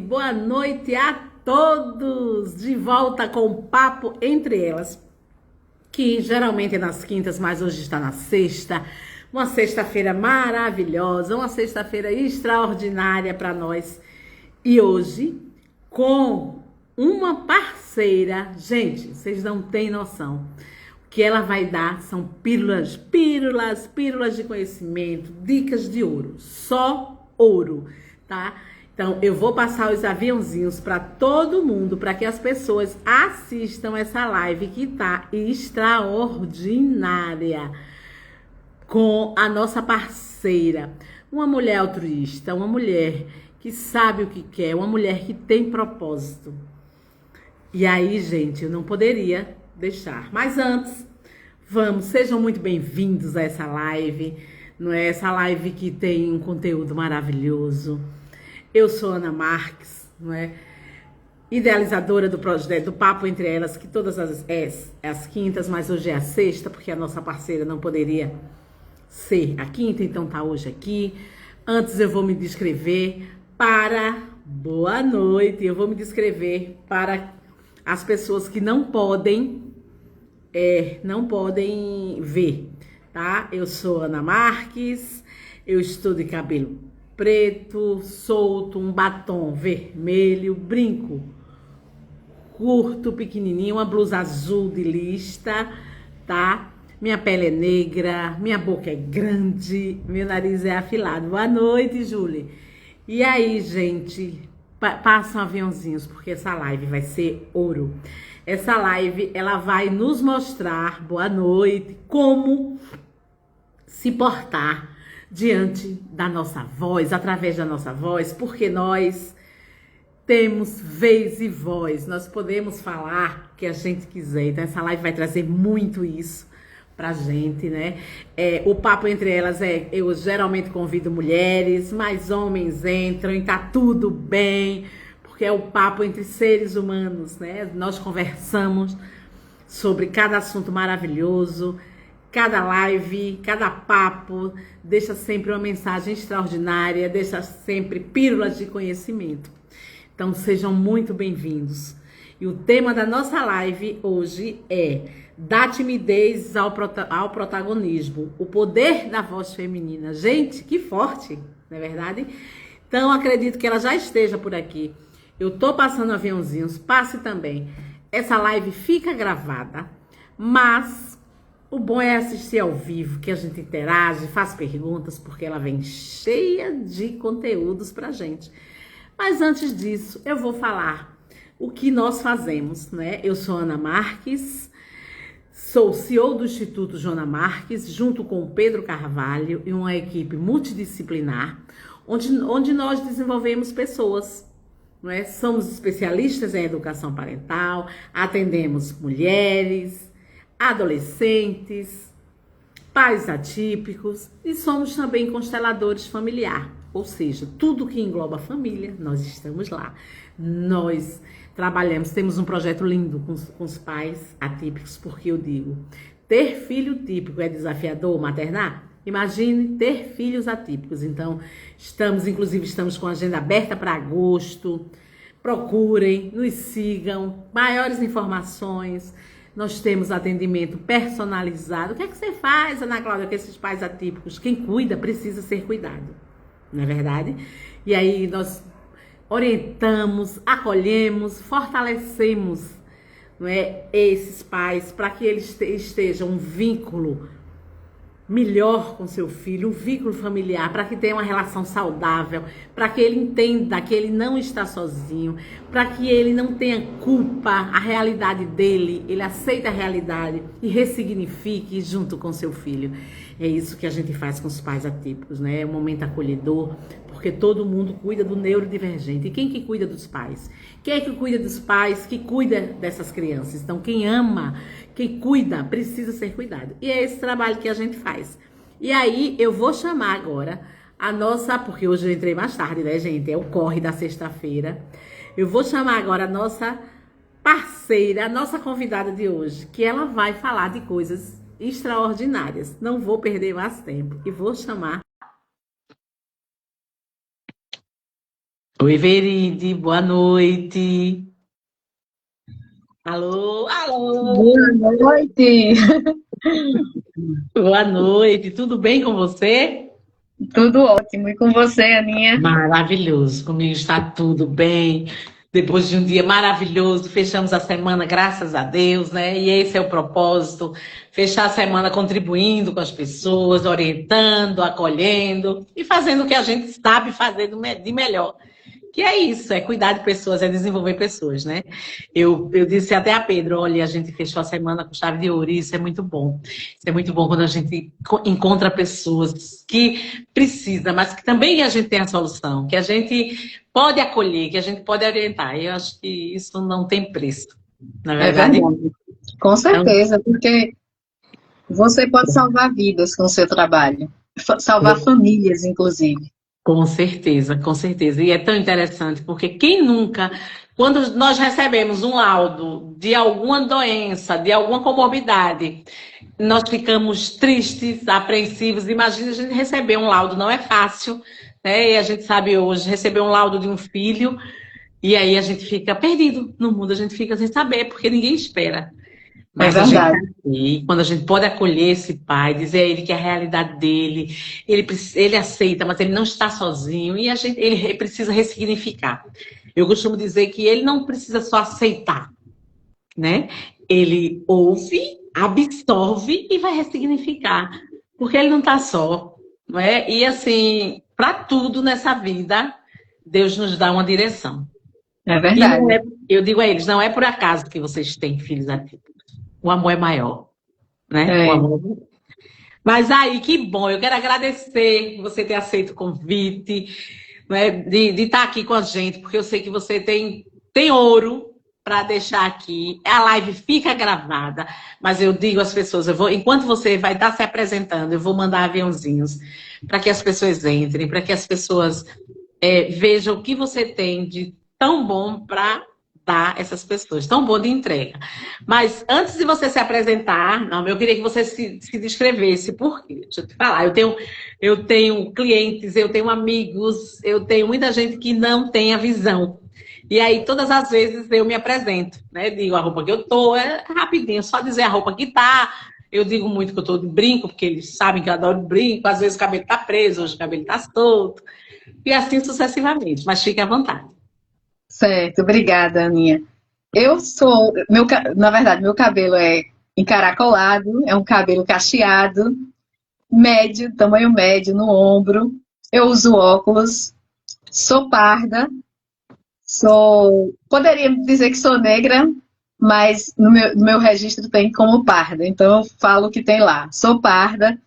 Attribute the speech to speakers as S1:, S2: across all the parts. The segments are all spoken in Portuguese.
S1: Boa noite a todos! De volta com o Papo Entre Elas, que geralmente é nas quintas, mas hoje está na sexta. Uma sexta-feira maravilhosa, uma sexta-feira extraordinária para nós. E hoje, com uma parceira, gente, vocês não têm noção. O que ela vai dar são pílulas de conhecimento, dicas de ouro, só ouro, tá? Então, eu vou passar os aviãozinhos para todo mundo, para que as pessoas assistam essa live que tá extraordinária, com a nossa parceira, uma mulher altruísta, uma mulher que sabe o que quer, uma mulher que tem propósito. E aí, gente, eu não poderia deixar. Mas antes, sejam muito bem-vindos a essa live, não é? Essa live que tem um conteúdo maravilhoso. Eu sou Ana Marques, não é? Idealizadora do projeto do Papo Entre Elas, que todas as quintas, mas hoje é a sexta, porque a nossa parceira não poderia ser a quinta, então tá hoje aqui. Antes eu vou me descrever para... Boa noite, eu vou me descrever para as pessoas que não podem ver, tá? Eu sou Ana Marques, eu estou de cabelo preto, solto, um batom vermelho, brinco curto, pequenininho, uma blusa azul de lista, tá? Minha pele é negra, minha boca é grande, meu nariz é afilado. Boa noite, Júlia. E aí, gente, passam aviãozinhos, porque essa live vai ser ouro. Essa live, ela vai nos mostrar, boa noite, como se portar diante da nossa voz, através da nossa voz, porque nós temos vez e voz, nós podemos falar o que a gente quiser. Então essa live vai trazer muito isso pra gente, né? O Papo Entre Elas eu geralmente convido mulheres, mas homens entram e tá tudo bem, porque é o papo entre seres humanos, né? Nós conversamos sobre cada assunto maravilhoso, cada live, cada papo deixa sempre uma mensagem extraordinária, deixa sempre pílulas de conhecimento. Então sejam muito bem-vindos. E o tema da nossa live hoje é da timidez ao protagonismo, o poder da voz feminina. Gente, que forte, não é verdade? Então acredito que ela já esteja por aqui. Eu tô passando aviãozinhos, passe também. Essa live fica gravada, mas o bom é assistir ao vivo, que a gente interage, faz perguntas, porque ela vem cheia de conteúdos pra gente. Mas antes disso, eu vou falar o que nós fazemos, né? Eu sou Ana Marques, sou CEO do Instituto Joana Marques, junto com o Pedro Carvalho e uma equipe multidisciplinar, onde nós desenvolvemos pessoas, não é? Somos especialistas em educação parental, atendemos mulheres, adolescentes, pais atípicos e somos também consteladores familiar, ou seja, tudo que engloba a família, nós estamos lá. Nós trabalhamos, temos um projeto lindo com os pais atípicos, porque eu digo, ter filho típico é desafiador, maternar? Imagine ter filhos atípicos. Então, estamos com a agenda aberta para agosto. Procurem, nos sigam, maiores informações. Nós temos atendimento personalizado. O que é que você faz, Ana Cláudia, com esses pais atípicos? Quem cuida precisa ser cuidado, não é verdade? E aí nós orientamos, acolhemos, fortalecemos, não é, esses pais para que eles estejam um vínculo melhor com seu filho, um vínculo familiar, para que tenha uma relação saudável, para que ele entenda que ele não está sozinho, para que ele não tenha culpa, a realidade dele, ele aceite a realidade e ressignifique junto com seu filho. É isso que a gente faz com os pais atípicos, né? É um momento acolhedor, porque todo mundo cuida do neurodivergente. E quem que cuida dos pais? Quem é que cuida dos pais, que cuida dessas crianças? Então, quem ama, quem cuida, precisa ser cuidado. E é esse trabalho que a gente faz. E aí, eu vou chamar agora a nossa... Porque hoje eu entrei mais tarde, né, gente? É o corre da sexta-feira. Eu vou chamar agora a nossa parceira, a nossa convidada de hoje, que ela vai falar de coisas extraordinárias. Não vou perder mais tempo. E vou chamar Oi, Veride, boa noite. Alô, alô,
S2: Boa noite,
S1: boa noite. Tudo bem com você?
S2: tudo ótimo. E com você, Aninha?
S1: Maravilhoso, comigo está tudo bem. Depois de um dia maravilhoso, fechamos a semana, graças a Deus, né? E esse é o propósito: fechar a semana contribuindo com as pessoas, orientando, acolhendo e fazendo o que a gente sabe fazer de melhor. Que é isso, é cuidar de pessoas, é desenvolver pessoas, né? Eu disse até a Pedro, olha, a gente fechou a semana com chave de ouro, e isso é muito bom. Isso é muito bom quando a gente encontra pessoas que precisam, mas que também a gente tem a solução, que a gente pode acolher, que a gente pode orientar. Eu acho que isso não tem preço, na
S2: É
S1: verdade.
S2: verdade, com
S1: Então,
S2: certeza, porque você pode salvar vidas com o seu trabalho, salvar famílias, inclusive.
S1: com certeza, com certeza. E é tão interessante, porque quem nunca, quando nós recebemos um laudo de alguma doença, de alguma comorbidade, nós ficamos tristes, apreensivos. Imagina a gente receber um laudo, não é fácil, né? E a gente sabe hoje, receber um laudo de um filho, e aí a gente fica perdido no mundo, a gente fica sem saber, porque ninguém espera.
S2: É
S1: Mas a gente
S2: verdade,
S1: tá aqui, quando a gente pode acolher esse pai, dizer a ele que é a realidade dele, ele aceita, mas ele não está sozinho, e ele precisa ressignificar. Eu costumo dizer que ele não precisa só aceitar, né? Ele ouve, absorve e vai ressignificar, porque ele não está só, não é? E assim, para tudo nessa vida, Deus nos dá uma direção.
S2: é
S1: E não
S2: verdade.
S1: é, eu digo a eles, não é por acaso que vocês têm filhos ativos. O amor é maior, né? O
S2: É,
S1: amor. Mas aí, que bom, eu quero agradecer você ter aceito o convite, né, de estar aqui com a gente, porque eu sei que você tem ouro para deixar aqui. A live fica gravada, mas eu digo às pessoas, enquanto você vai estar se apresentando, eu vou mandar aviãozinhos para que as pessoas entrem, para que as pessoas vejam o que você tem de tão bom para dar a essas pessoas, tão bom de entrega. Mas antes de você se apresentar, não, eu queria que você se descrevesse. Por quê? Deixa eu te falar. Eu tenho clientes, eu tenho amigos, eu tenho muita gente que não tem a visão. E aí, todas as vezes eu me apresento, né? Digo a roupa que eu tô, é rapidinho, só dizer a roupa que tá. Eu digo muito que eu tô de brinco, porque eles sabem que eu adoro brinco. Às vezes o cabelo tá preso, hoje o cabelo tá solto. E assim sucessivamente, mas fique à vontade.
S2: certo, obrigada, Aninha. Eu sou, na verdade, meu cabelo é encaracolado, é um cabelo cacheado, médio, tamanho médio no ombro. Eu uso óculos, sou parda. Poderia dizer que sou negra, mas no meu registro tem como parda, então eu falo o que tem lá. Sou parda,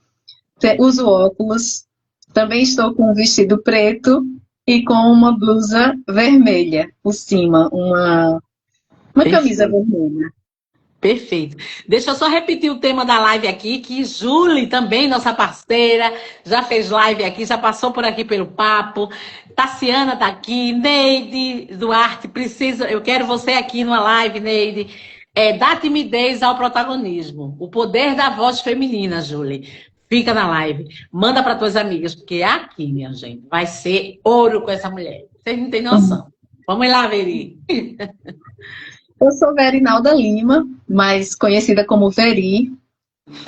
S2: uso óculos, também estou com um vestido preto e com uma blusa vermelha por cima, uma camisa
S1: Perfeito,
S2: vermelha.
S1: perfeito. Deixa eu só repetir o tema da live aqui, que Julie, também nossa parceira, já fez live aqui, já passou por aqui pelo papo. Tassiana tá aqui, Neide Duarte, eu quero você aqui numa live, Neide. Dá timidez ao protagonismo. O poder da voz feminina, Julie. Fica na live, manda para tuas amigas, porque é aqui, minha gente, vai ser ouro com essa mulher. Vocês não têm noção. Vamos lá, Veri.
S2: Eu sou Verinalda Lima, mais conhecida como Veri.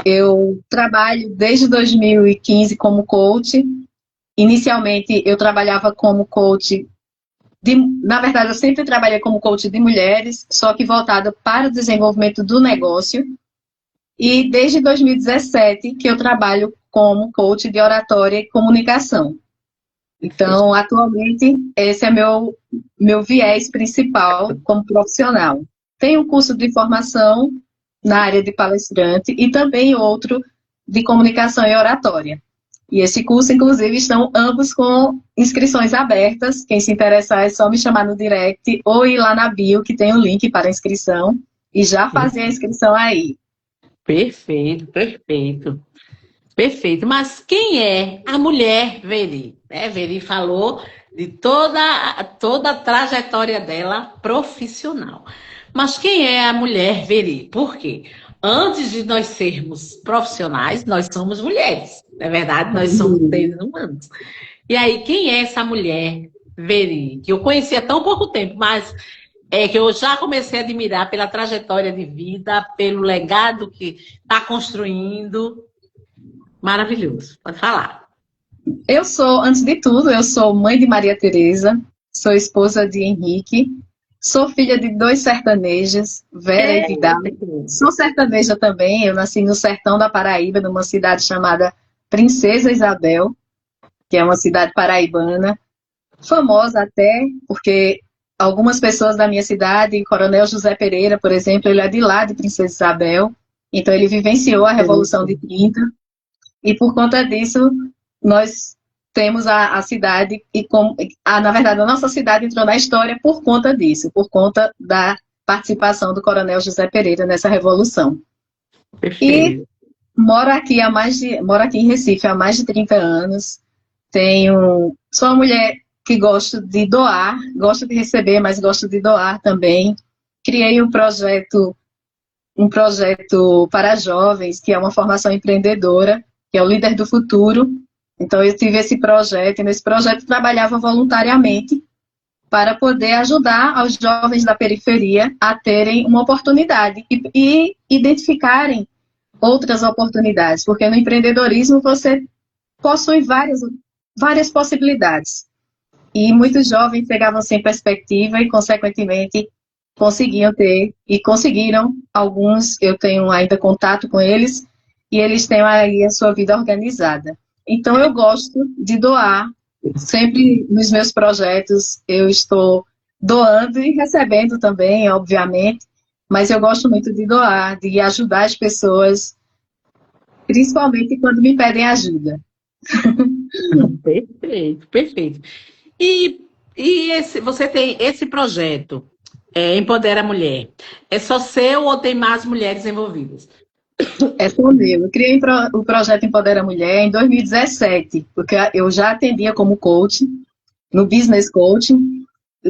S2: Eu trabalho desde 2015 como coach. Inicialmente, eu trabalhava como coach na verdade, eu sempre trabalhei como coach de mulheres, só que voltada para o desenvolvimento do negócio. E desde 2017 que eu trabalho como coach de oratória e comunicação. Então, atualmente, esse é meu viés principal como profissional. Tenho um curso de formação na área de palestrante e também outro de comunicação e oratória. E esse curso, inclusive, estão ambos com inscrições abertas. Quem se interessar é só me chamar no direct ou ir lá na bio, que tem o link para a inscrição, e já fazer a inscrição aí.
S1: Perfeito, perfeito. Perfeito. Mas quem é a mulher Veri? Veri falou de toda a trajetória dela profissional. Mas quem é a mulher Veri? Por quê? Antes de nós sermos profissionais, nós somos mulheres. Na verdade, nós somos seres humanos. E aí, quem é essa mulher Veri, que eu conheci há tão pouco tempo, mas é que eu já comecei a admirar pela trajetória de vida, pelo legado que está construindo. Maravilhoso. Pode falar.
S2: Eu sou, antes de tudo, eu sou mãe de Maria Tereza, sou esposa de Henrique, sou filha de dois sertanejos, Vera e Vidal.
S1: Eita,
S2: Sou sertaneja também, eu nasci no sertão da Paraíba, numa cidade chamada Princesa Isabel, que é uma cidade paraibana, famosa até, porque algumas pessoas da minha cidade, Coronel José Pereira, por exemplo, ele é de lá, de Princesa Isabel, então ele vivenciou a Revolução de 30, e por conta disso, nós temos a cidade, na verdade, a nossa cidade entrou na história por conta disso, por conta da participação do Coronel José Pereira nessa Revolução. E
S1: perfeito.
S2: moro aqui em Recife há mais de 30 anos, sou uma mulher que gosto de doar, gosto de receber, mas gosto de doar também. Criei um projeto para jovens, que é uma formação empreendedora, que é o Líder do Futuro. Então, eu tive esse projeto, e nesse projeto trabalhava voluntariamente para poder ajudar os jovens da periferia a terem uma oportunidade e identificarem outras oportunidades, porque no empreendedorismo você possui várias possibilidades. E muitos jovens chegavam sem perspectiva e, consequentemente, conseguiram, alguns, eu tenho ainda contato com eles, e eles têm aí a sua vida organizada. Então, eu gosto de doar, sempre nos meus projetos eu estou doando e recebendo também, obviamente, mas eu gosto muito de doar, de ajudar as pessoas, principalmente quando me pedem ajuda.
S1: Perfeito, perfeito. Você tem esse projeto, Empodera a Mulher. É só seu ou tem mais mulheres envolvidas?
S2: É só meu. Eu criei o projeto Empodera a Mulher em 2017, porque eu já atendia como coach, no business coaching,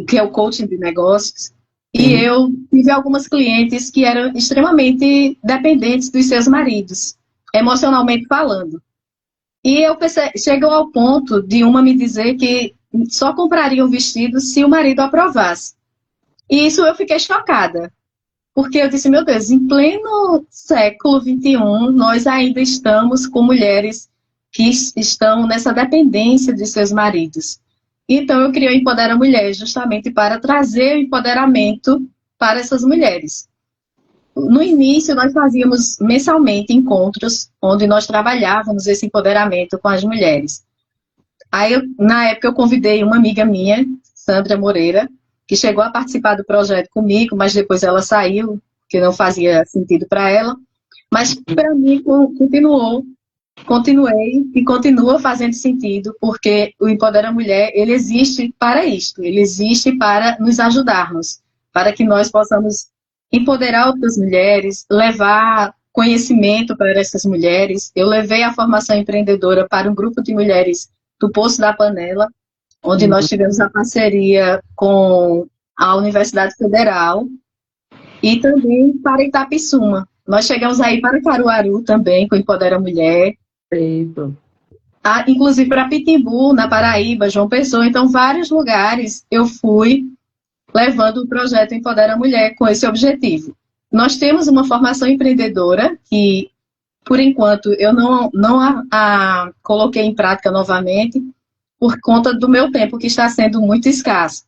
S2: que é o coaching de negócios, e eu tive algumas clientes que eram extremamente dependentes dos seus maridos, emocionalmente falando. E eu chegou ao ponto de uma me dizer que só compraria um vestido se o marido aprovasse. E isso eu fiquei chocada. Porque eu disse, meu Deus, em pleno século XXI, nós ainda estamos com mulheres que estão nessa dependência de seus maridos. Então, eu criei o Empodera Mulher justamente para trazer o empoderamento para essas mulheres. No início, nós fazíamos mensalmente encontros onde nós trabalhávamos esse empoderamento com as mulheres. Aí, na época, eu convidei uma amiga minha, Sandra Moreira, que chegou a participar do projeto comigo, mas depois ela saiu, que não fazia sentido para ela. Mas, para mim, continuei e continua fazendo sentido, porque o Empodera Mulher, ele existe para isto, ele existe para nos ajudarmos, para que nós possamos empoderar outras mulheres, levar conhecimento para essas mulheres. Eu levei a formação empreendedora para um grupo de mulheres do Poço da Panela, onde nós tivemos a parceria com a Universidade Federal e também para Itapissuma. Nós chegamos aí para Caruaru também, com o Empodera Mulher.
S1: Perfeito.
S2: Inclusive para Pitimbu, na Paraíba, João Pessoa. Então, vários lugares eu fui levando o projeto Empodera Mulher com esse objetivo. Nós temos uma formação empreendedora que, por enquanto, eu não a coloquei em prática novamente, por conta do meu tempo, que está sendo muito escasso.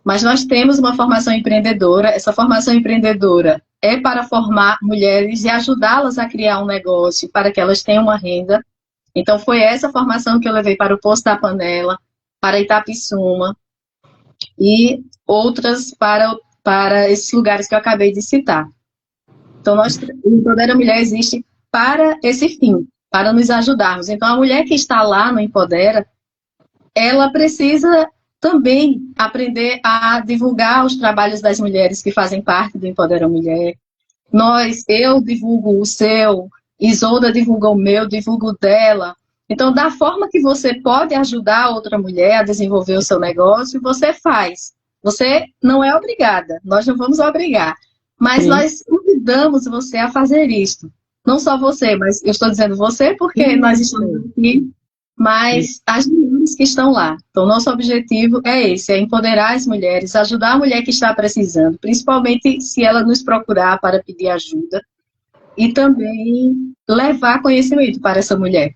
S2: Mas nós temos uma formação empreendedora. Essa formação empreendedora é para formar mulheres e ajudá-las a criar um negócio, para que elas tenham uma renda. Então, foi essa formação que eu levei para o Poço da Panela, para Itapissuma, e outras para esses lugares que eu acabei de citar. Então, o Empodera Mulher existe para esse fim, para nos ajudarmos. Então, a mulher que está lá no Empodera, ela precisa também aprender a divulgar os trabalhos das mulheres que fazem parte do Empodera Mulher. Eu divulgo o seu, Isolda divulga o meu, divulgo o dela. Então, da forma que você pode ajudar outra mulher a desenvolver o seu negócio, você faz. Você não é obrigada, nós não vamos obrigar. Mas nós convidamos você a fazer isto. Não só você, mas eu estou dizendo você porque nós estamos aqui mas as mulheres que estão lá. Então, nosso objetivo é esse, é empoderar as mulheres, ajudar a mulher que está precisando, principalmente se ela nos procurar para pedir ajuda, e também levar conhecimento para essa mulher.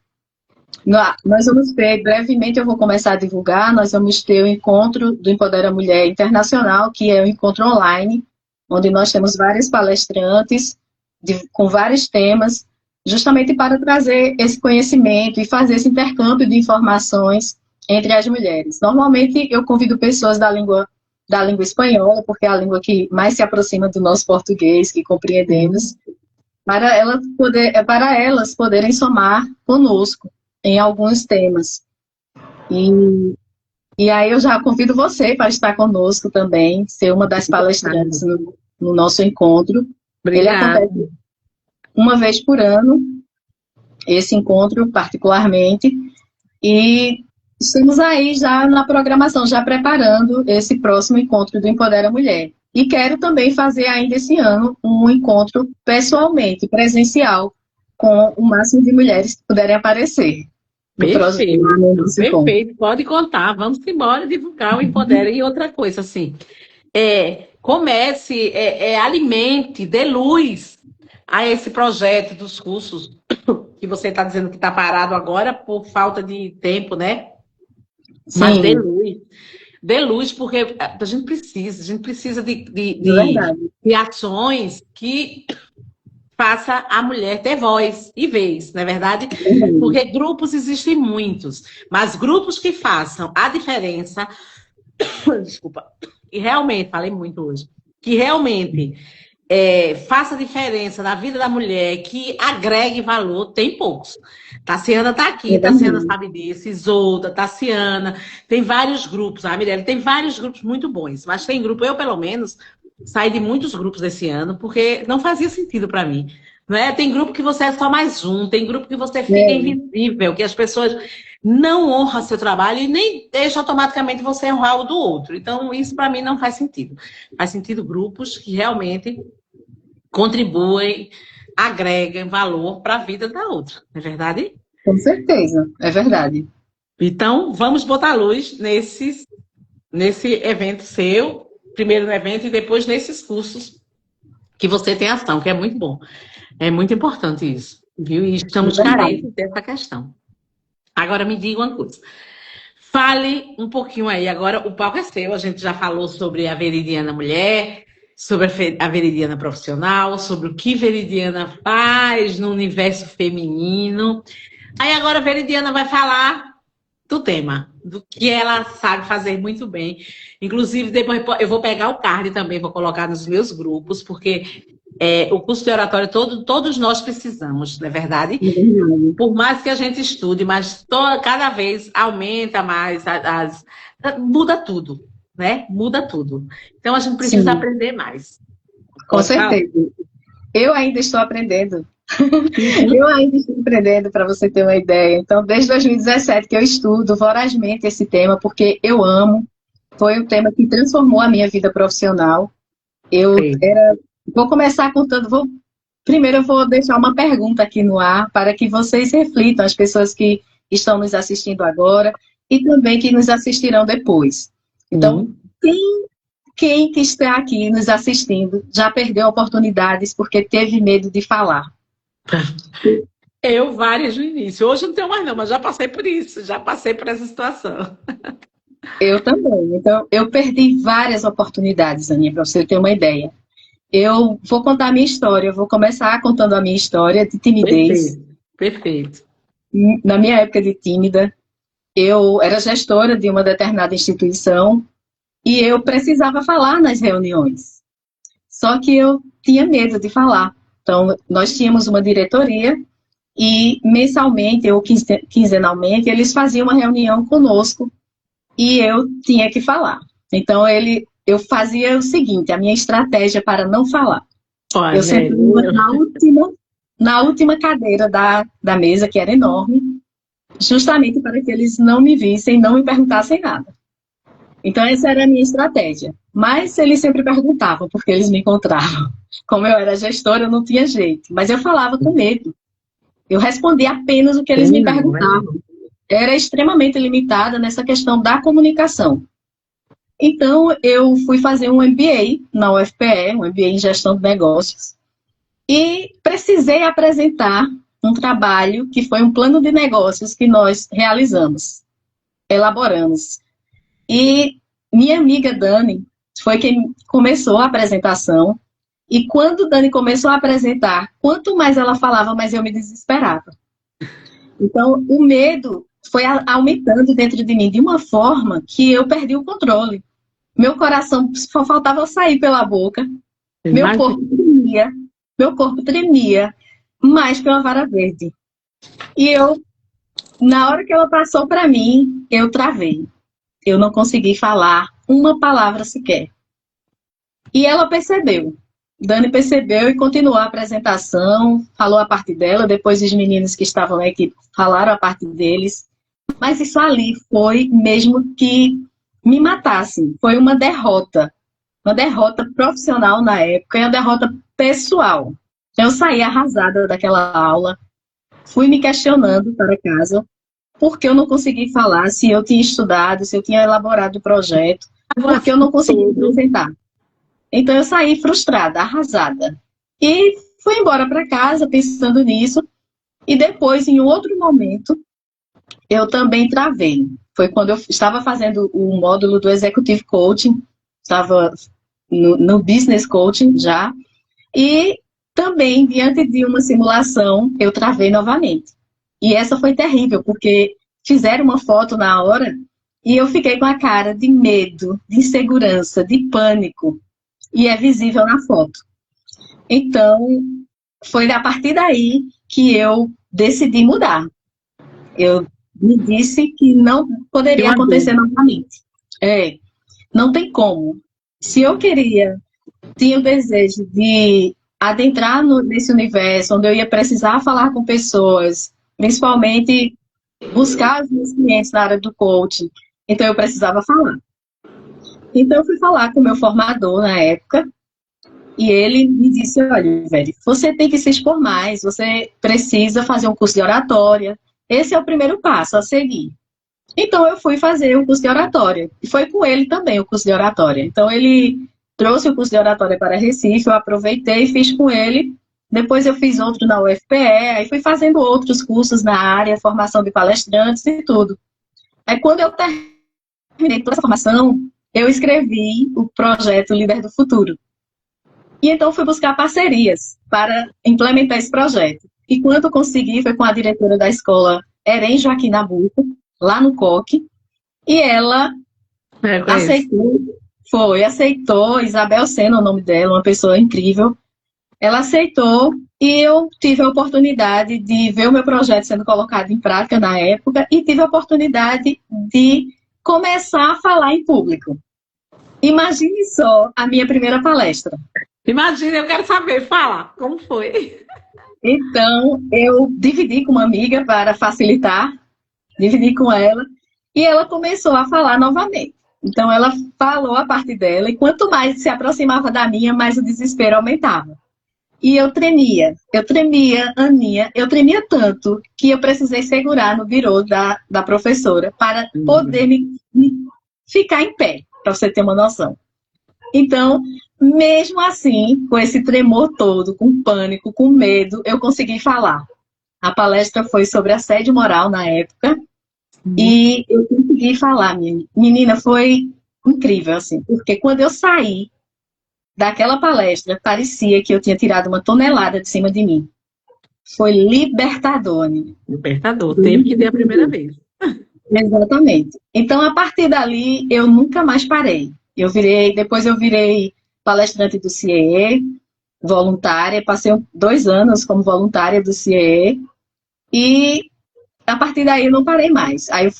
S2: Nós vamos ter, brevemente eu vou começar a divulgar, nós vamos ter o encontro do Empodera Mulher Internacional, que é um encontro online, onde nós temos várias palestrantes com vários temas, justamente para trazer esse conhecimento e fazer esse intercâmbio de informações entre as mulheres. Normalmente eu convido pessoas da língua espanhola, porque é a língua que mais se aproxima do nosso português, que compreendemos, para elas poderem somar conosco em alguns temas. E aí eu já convido você para estar conosco também, ser uma das palestrantes no nosso encontro.
S1: Obrigada.
S2: Ele acontece uma vez por ano, esse encontro particularmente, e estamos aí já na programação, já preparando esse próximo encontro do Empodera Mulher. E quero também fazer ainda esse ano um encontro pessoalmente, presencial, com o máximo de mulheres que puderem aparecer.
S1: Perfeito, perfeito. Pode contar. Vamos embora divulgar o Empodera. E outra coisa, assim, comece, alimente, dê luz a esse projeto dos cursos que você está dizendo que está parado agora por falta de tempo, né?
S2: Sim.
S1: Mas dê luz, porque a gente precisa de ações que faça a mulher ter voz e vez, não é verdade? Porque grupos existem muitos, mas grupos que façam a diferença, desculpa, e realmente, falei muito hoje, que realmente faça diferença na vida da mulher, que agregue valor, tem poucos. Tassiana está aqui, Tassiana sabe disso, Isolda, Tassiana, tem vários grupos, a Mirella tem vários grupos muito bons, mas tem grupo, eu pelo menos, saí de muitos grupos esse ano, porque não fazia sentido para mim. Né? Tem grupo que você é só mais um, tem grupo que você fica invisível, que as pessoas não honram seu trabalho e nem deixam automaticamente você honrar o do outro. Então, isso para mim não faz sentido. Faz sentido grupos que realmente contribuem, agregam valor para a vida da outra, não é verdade?
S2: Com certeza, é verdade.
S1: Então, vamos botar luz nesse evento seu, primeiro no evento e depois nesses cursos que você tem ação, que é muito bom. É muito importante isso, viu? E estamos carentes dessa questão. Agora me diga uma coisa. Fale um pouquinho aí, agora o palco é seu, a gente já falou sobre a Veridiana Mulher, sobre a Veridiana Profissional, sobre o que Veridiana faz no universo feminino. Aí agora a Veridiana vai falar do tema, do que ela sabe fazer muito bem. Inclusive, depois eu vou pegar o card também, vou colocar nos meus grupos, porque o curso de oratória todos nós precisamos, não é verdade? Por mais que a gente estude, mas cada vez aumenta mais, muda tudo, né? Muda tudo. Então, a gente precisa aprender mais.
S2: Com certeza. Eu ainda estou aprendendo. Eu ainda estou aprendendo, para você ter uma ideia. Então, desde 2017 que eu estudo vorazmente esse tema, porque eu amo. Foi um tema que transformou a minha vida profissional. Vou começar contando. Primeiro, eu vou deixar uma pergunta aqui no ar para que vocês reflitam, as pessoas que estão nos assistindo agora e também que nos assistirão depois. Então, quem que está aqui nos assistindo já perdeu oportunidades porque teve medo de falar?
S1: Eu, várias no início. Hoje não tenho mais não, mas já passei por isso, já passei por essa situação.
S2: Eu também. Então, eu perdi várias oportunidades, Aninha, para você ter uma ideia. Eu vou contar a minha história, eu vou começar contando a minha história de timidez.
S1: Perfeito.
S2: Na minha época de tímida, eu era gestora de uma determinada instituição e eu precisava falar nas reuniões. Só que eu tinha medo de falar. Então, nós tínhamos uma diretoria e mensalmente ou quinzenalmente eles faziam uma reunião conosco e eu tinha que falar. Então, eu fazia o seguinte, a minha estratégia para não falar. Eu sentava na última cadeira da mesa, que era enorme, justamente para que eles não me vissem, não me perguntassem nada. Então, essa era a minha estratégia. Mas eles sempre perguntavam, porque eles me encontravam. Como eu era gestora, eu não tinha jeito. Mas eu falava com medo. Eu respondia apenas o que eles me perguntavam. era extremamente limitada nessa questão da comunicação. Então, eu fui fazer um MBA na UFPE, um MBA em Gestão de Negócios, e precisei apresentar um trabalho que foi um plano de negócios que nós realizamos, elaboramos. E minha amiga Dani foi quem começou a apresentação, e quando Dani começou a apresentar, quanto mais ela falava, mais eu me desesperava. Então, o medo foi aumentando dentro de mim de uma forma que eu perdi o controle. Meu coração só faltava sair pela boca, meu corpo tremia mais que uma vara verde. E eu, na hora que ela passou para mim, eu travei. Eu não consegui falar uma palavra sequer. E ela percebeu. Dani percebeu e continuou a apresentação, falou a parte dela, depois os meninos que estavam na equipe falaram a parte deles. Mas isso ali foi mesmo que me matasse. Foi uma derrota profissional na época e uma derrota pessoal. Eu saí arrasada daquela aula, fui me questionando para casa, porque eu não consegui falar se eu tinha estudado, se eu tinha elaborado o projeto, porque eu não consegui apresentar. Então eu saí frustrada, arrasada. E fui embora para casa pensando nisso, e depois, em outro momento, eu também travei. Foi quando eu estava fazendo o módulo do Executive Coaching, estava no Business Coaching já, e também, diante de uma simulação, eu travei novamente. E essa foi terrível, porque fizeram uma foto na hora e eu fiquei com a cara de medo, de insegurança, de pânico. E é visível na foto. Então, foi a partir daí que eu decidi mudar. Eu me disse que não poderia acontecer novamente. Não tem como. Se eu tinha o desejo de adentrar nesse universo, onde eu ia precisar falar com pessoas, principalmente buscar os meus clientes na área do coaching, então eu precisava falar. Então eu fui falar com o meu formador na época, e ele me disse, olha, velho, você tem que se expor mais, você precisa fazer um curso de oratória, esse é o primeiro passo a seguir. Então eu fui fazer um curso de oratória, e foi com ele também o curso de oratória. Então ele trouxe o curso de oratória para Recife, eu aproveitei e fiz com ele. Depois eu fiz outro na UFPE, aí fui fazendo outros cursos na área, formação de palestrantes e tudo. Aí quando eu terminei toda essa formação, eu escrevi o projeto Líder do Futuro. E então fui buscar parcerias para implementar esse projeto. E quando consegui, foi com a diretora da escola Erem Joaquim Nabuco, lá no COC, e ela aceitou, Isabel Sena, o nome dela, uma pessoa incrível. Ela aceitou e eu tive a oportunidade de ver o meu projeto sendo colocado em prática na época e tive a oportunidade de começar a falar em público. Imagine só a minha primeira palestra.
S1: Imagina, eu quero saber, fala, como foi?
S2: Então, eu dividi com uma amiga para facilitar, dividi com ela, e ela começou a falar novamente. Então, ela falou a parte dela, e quanto mais se aproximava da minha, mais o desespero aumentava. E eu tremia, Aninha, eu tremia tanto que eu precisei segurar no birô da professora para poder me ficar em pé, para você ter uma noção. Então, mesmo assim, com esse tremor todo, com pânico, com medo, eu consegui falar. A palestra foi sobre assédio moral na época, e eu consegui falar, menina, foi incrível, assim, porque quando eu saí daquela palestra, parecia que eu tinha tirado uma tonelada de cima de mim. Foi libertador, Aninha.
S1: Libertador, teve que ter a primeira vez.
S2: Exatamente. Então, a partir dali, eu nunca mais parei. Depois eu virei palestrante do CIEE, voluntária, passei 2 anos como voluntária do CIEE, e a partir daí eu não parei mais. Aí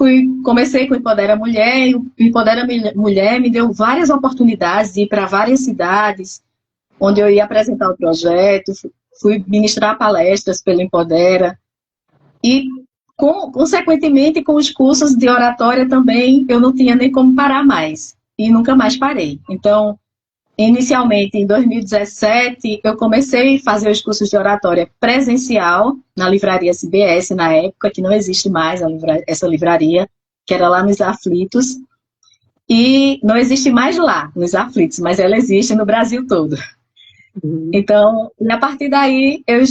S2: comecei com o Empodera Mulher, e o Empodera Mulher me deu várias oportunidades de ir para várias cidades, onde eu ia apresentar o projeto, fui ministrar palestras pelo Empodera, e consequentemente com os cursos de oratória também, eu não tinha nem como parar mais, e nunca mais parei. Então, inicialmente, em 2017, eu comecei a fazer os cursos de oratória presencial na livraria CBS, na época, que não existe mais essa livraria, que era lá nos Aflitos. E não existe mais lá, nos Aflitos, mas ela existe no Brasil todo. Então, a partir daí, eu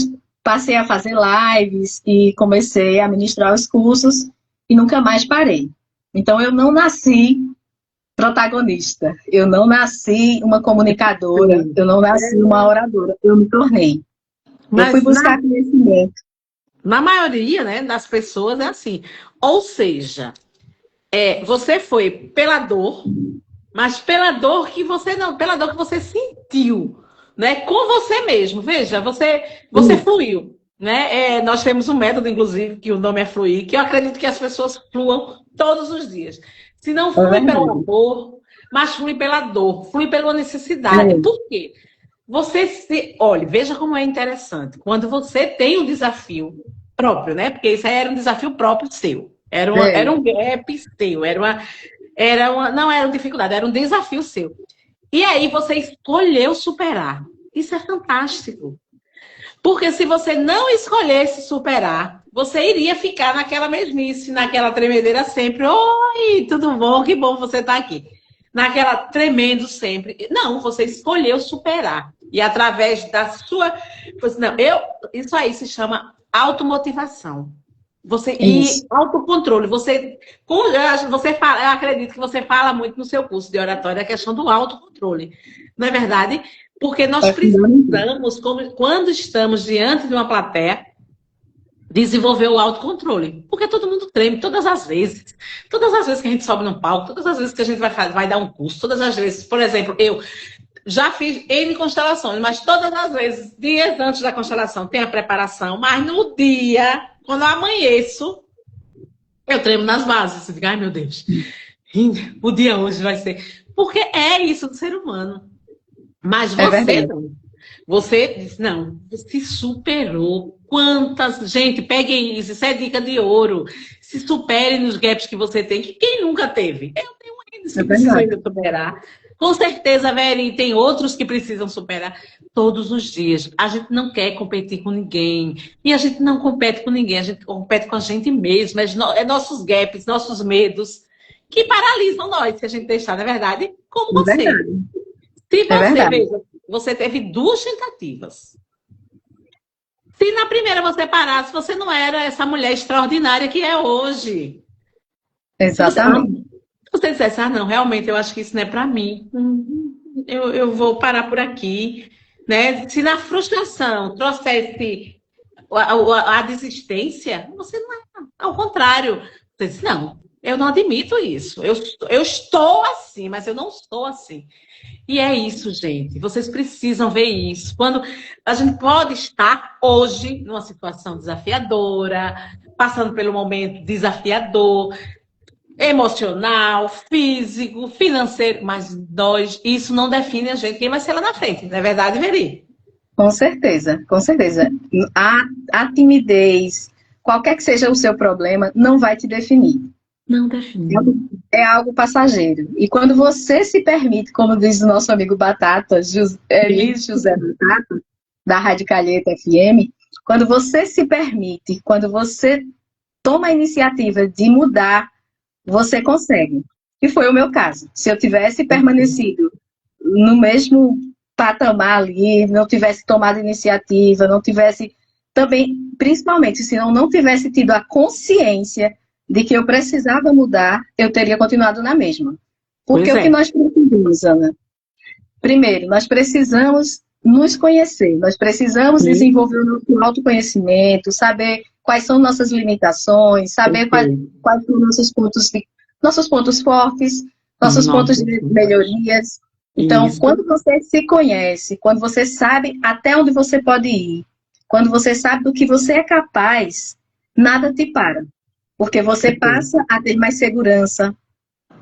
S2: passei a fazer lives e comecei a ministrar os cursos e nunca mais parei. Então, eu não nasci protagonista, eu não nasci uma comunicadora, eu não nasci uma oradora, eu me tornei.
S1: Mas
S2: eu fui buscar conhecimento.
S1: Na maioria, né, das pessoas é assim. Ou seja, você foi pela dor, mas pela dor que você não, pela dor que você sentiu, né, com você mesmo. Veja, você fluiu, né? Nós temos um método, inclusive, que o nome é fluir, que eu acredito que as pessoas fluam todos os dias. Se não flui pelo amor, mas flui pela dor, flui pela necessidade. Por quê? Olha, veja como é interessante. Quando você tem um desafio próprio, né? Porque isso aí era um desafio próprio seu. Era um gap seu, não era uma dificuldade, era um desafio seu. E aí você escolheu superar. Isso é fantástico. Porque se você não escolhesse superar, você iria ficar naquela mesmice, naquela tremedeira sempre. Oi, tudo bom? Que bom você estar aqui. Naquela tremendo sempre. Não, você escolheu superar. E através da sua... Não, isso aí se chama automotivação. E autocontrole. Eu acredito que você fala muito no seu curso de oratória a questão do autocontrole. Não é verdade? Porque nós precisamos, quando estamos diante de uma plateia, desenvolver o autocontrole. Porque todo mundo treme, todas as vezes. Todas as vezes que a gente sobe num palco, todas as vezes que a gente vai dar um curso, todas as vezes, por exemplo, eu já fiz N constelações, mas todas as vezes, dias antes da constelação, tem a preparação, mas no dia, quando eu amanheço, eu tremo nas bases. Eu digo, ai meu Deus, o dia hoje vai ser... Porque é isso do ser humano. Mas você não. Você disse, não, se superou. Gente, peguem isso é dica de ouro. Se supere nos gaps que você tem, que quem nunca teve? Eu tenho eles que precisam ainda superar. Com certeza, Veri, tem outros que precisam superar todos os dias. A gente não quer competir com ninguém. E a gente não compete com ninguém, a gente compete com a gente mesmo. É nossos gaps, nossos medos que paralisam nós, se a gente deixar, não é verdade? Como você. Se você, veja, você teve 2 tentativas. Se na primeira você parasse, você não era essa mulher extraordinária que é hoje.
S2: Exatamente.
S1: Se você dissesse, não, realmente eu acho que isso não é para mim, eu vou parar por aqui, né? Se na frustração trouxesse a desistência, você não é. Ao contrário, você disse, não, eu não admito isso. Eu estou assim, mas eu não estou assim. E é isso, gente. Vocês precisam ver isso. Quando a gente pode estar hoje numa situação desafiadora, passando pelo momento desafiador, emocional, físico, financeiro, mas isso não define a gente quem vai ser lá na frente. Não é verdade, Veri?
S2: Com certeza, com certeza. A timidez, qualquer que seja o seu problema, não vai te definir.
S1: Não define.
S2: É algo passageiro. E quando você se permite, como diz o nosso amigo Batata, Eli José Batata, da Radicalheta FM, quando você se permite, quando você toma a iniciativa de mudar, você consegue. E foi o meu caso. Se eu tivesse permanecido no mesmo patamar ali, não tivesse tomado iniciativa, não tivesse também, principalmente, se eu não tivesse tido a consciência de que eu precisava mudar, eu teria continuado na mesma. Porque o que nós precisamos, Ana? Primeiro, nós precisamos nos conhecer, nós precisamos desenvolver o nosso autoconhecimento, saber quais são nossas limitações, saber quais são nossos pontos fortes, nossos pontos de melhorias. Então, quando você se conhece, quando você sabe até onde você pode ir, quando você sabe do que você é capaz, nada te para. Porque você passa a ter mais segurança.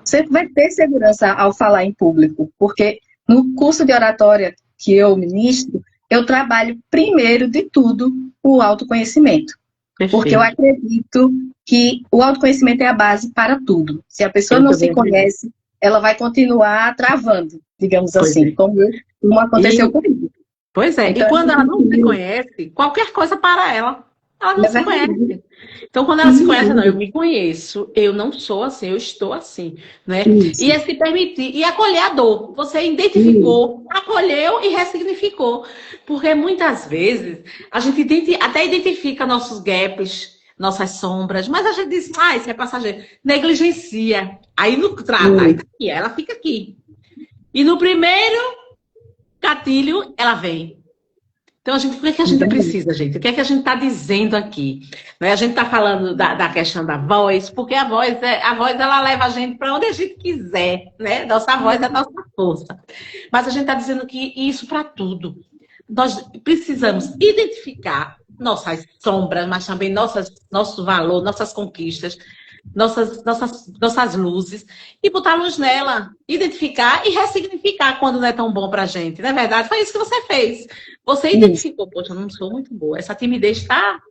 S2: Você vai ter segurança ao falar em público. Porque no curso de oratória que eu ministro, eu trabalho primeiro de tudo o autoconhecimento. Perfeito. Porque eu acredito que o autoconhecimento é a base para tudo. Se a pessoa não se conhece, ela vai continuar travando, digamos
S1: Pois
S2: assim,
S1: é.
S2: como aconteceu comigo.
S1: Pois é, e
S2: Então,
S1: quando ela não se conhece, qualquer coisa para ela. Ela não
S2: é
S1: se
S2: verdade.
S1: conhece. Então, quando ela se conhece, não, eu me conheço, eu não sou assim, eu estou assim, né? E
S2: Isso,
S1: é se permitir e acolher a dor. Você
S2: isso,
S1: identificou, acolheu e ressignificou. Porque muitas vezes a gente até identifica nossos gaps, nossas sombras, mas a gente diz, isso é passageiro. Negligencia. Aí não trata, aí tá
S2: isso.
S1: aqui, ela fica aqui. E no primeiro gatilho, ela vem. Então, o que é que a gente precisa, gente? O que é que a gente está dizendo aqui? Né? A gente está falando da questão da voz, porque a voz ela leva a gente para onde a gente quiser, né? Nossa voz é a nossa força. Mas a gente está dizendo que isso para tudo. Nós precisamos identificar nossas sombras, mas também nosso valor, nossas conquistas, nossas luzes, e botar luz nela, identificar e ressignificar quando não é tão bom para a gente. Não é verdade? Foi isso que você fez. Você
S2: Isso.
S1: identificou, poxa, eu não sou muito boa. Essa timidez está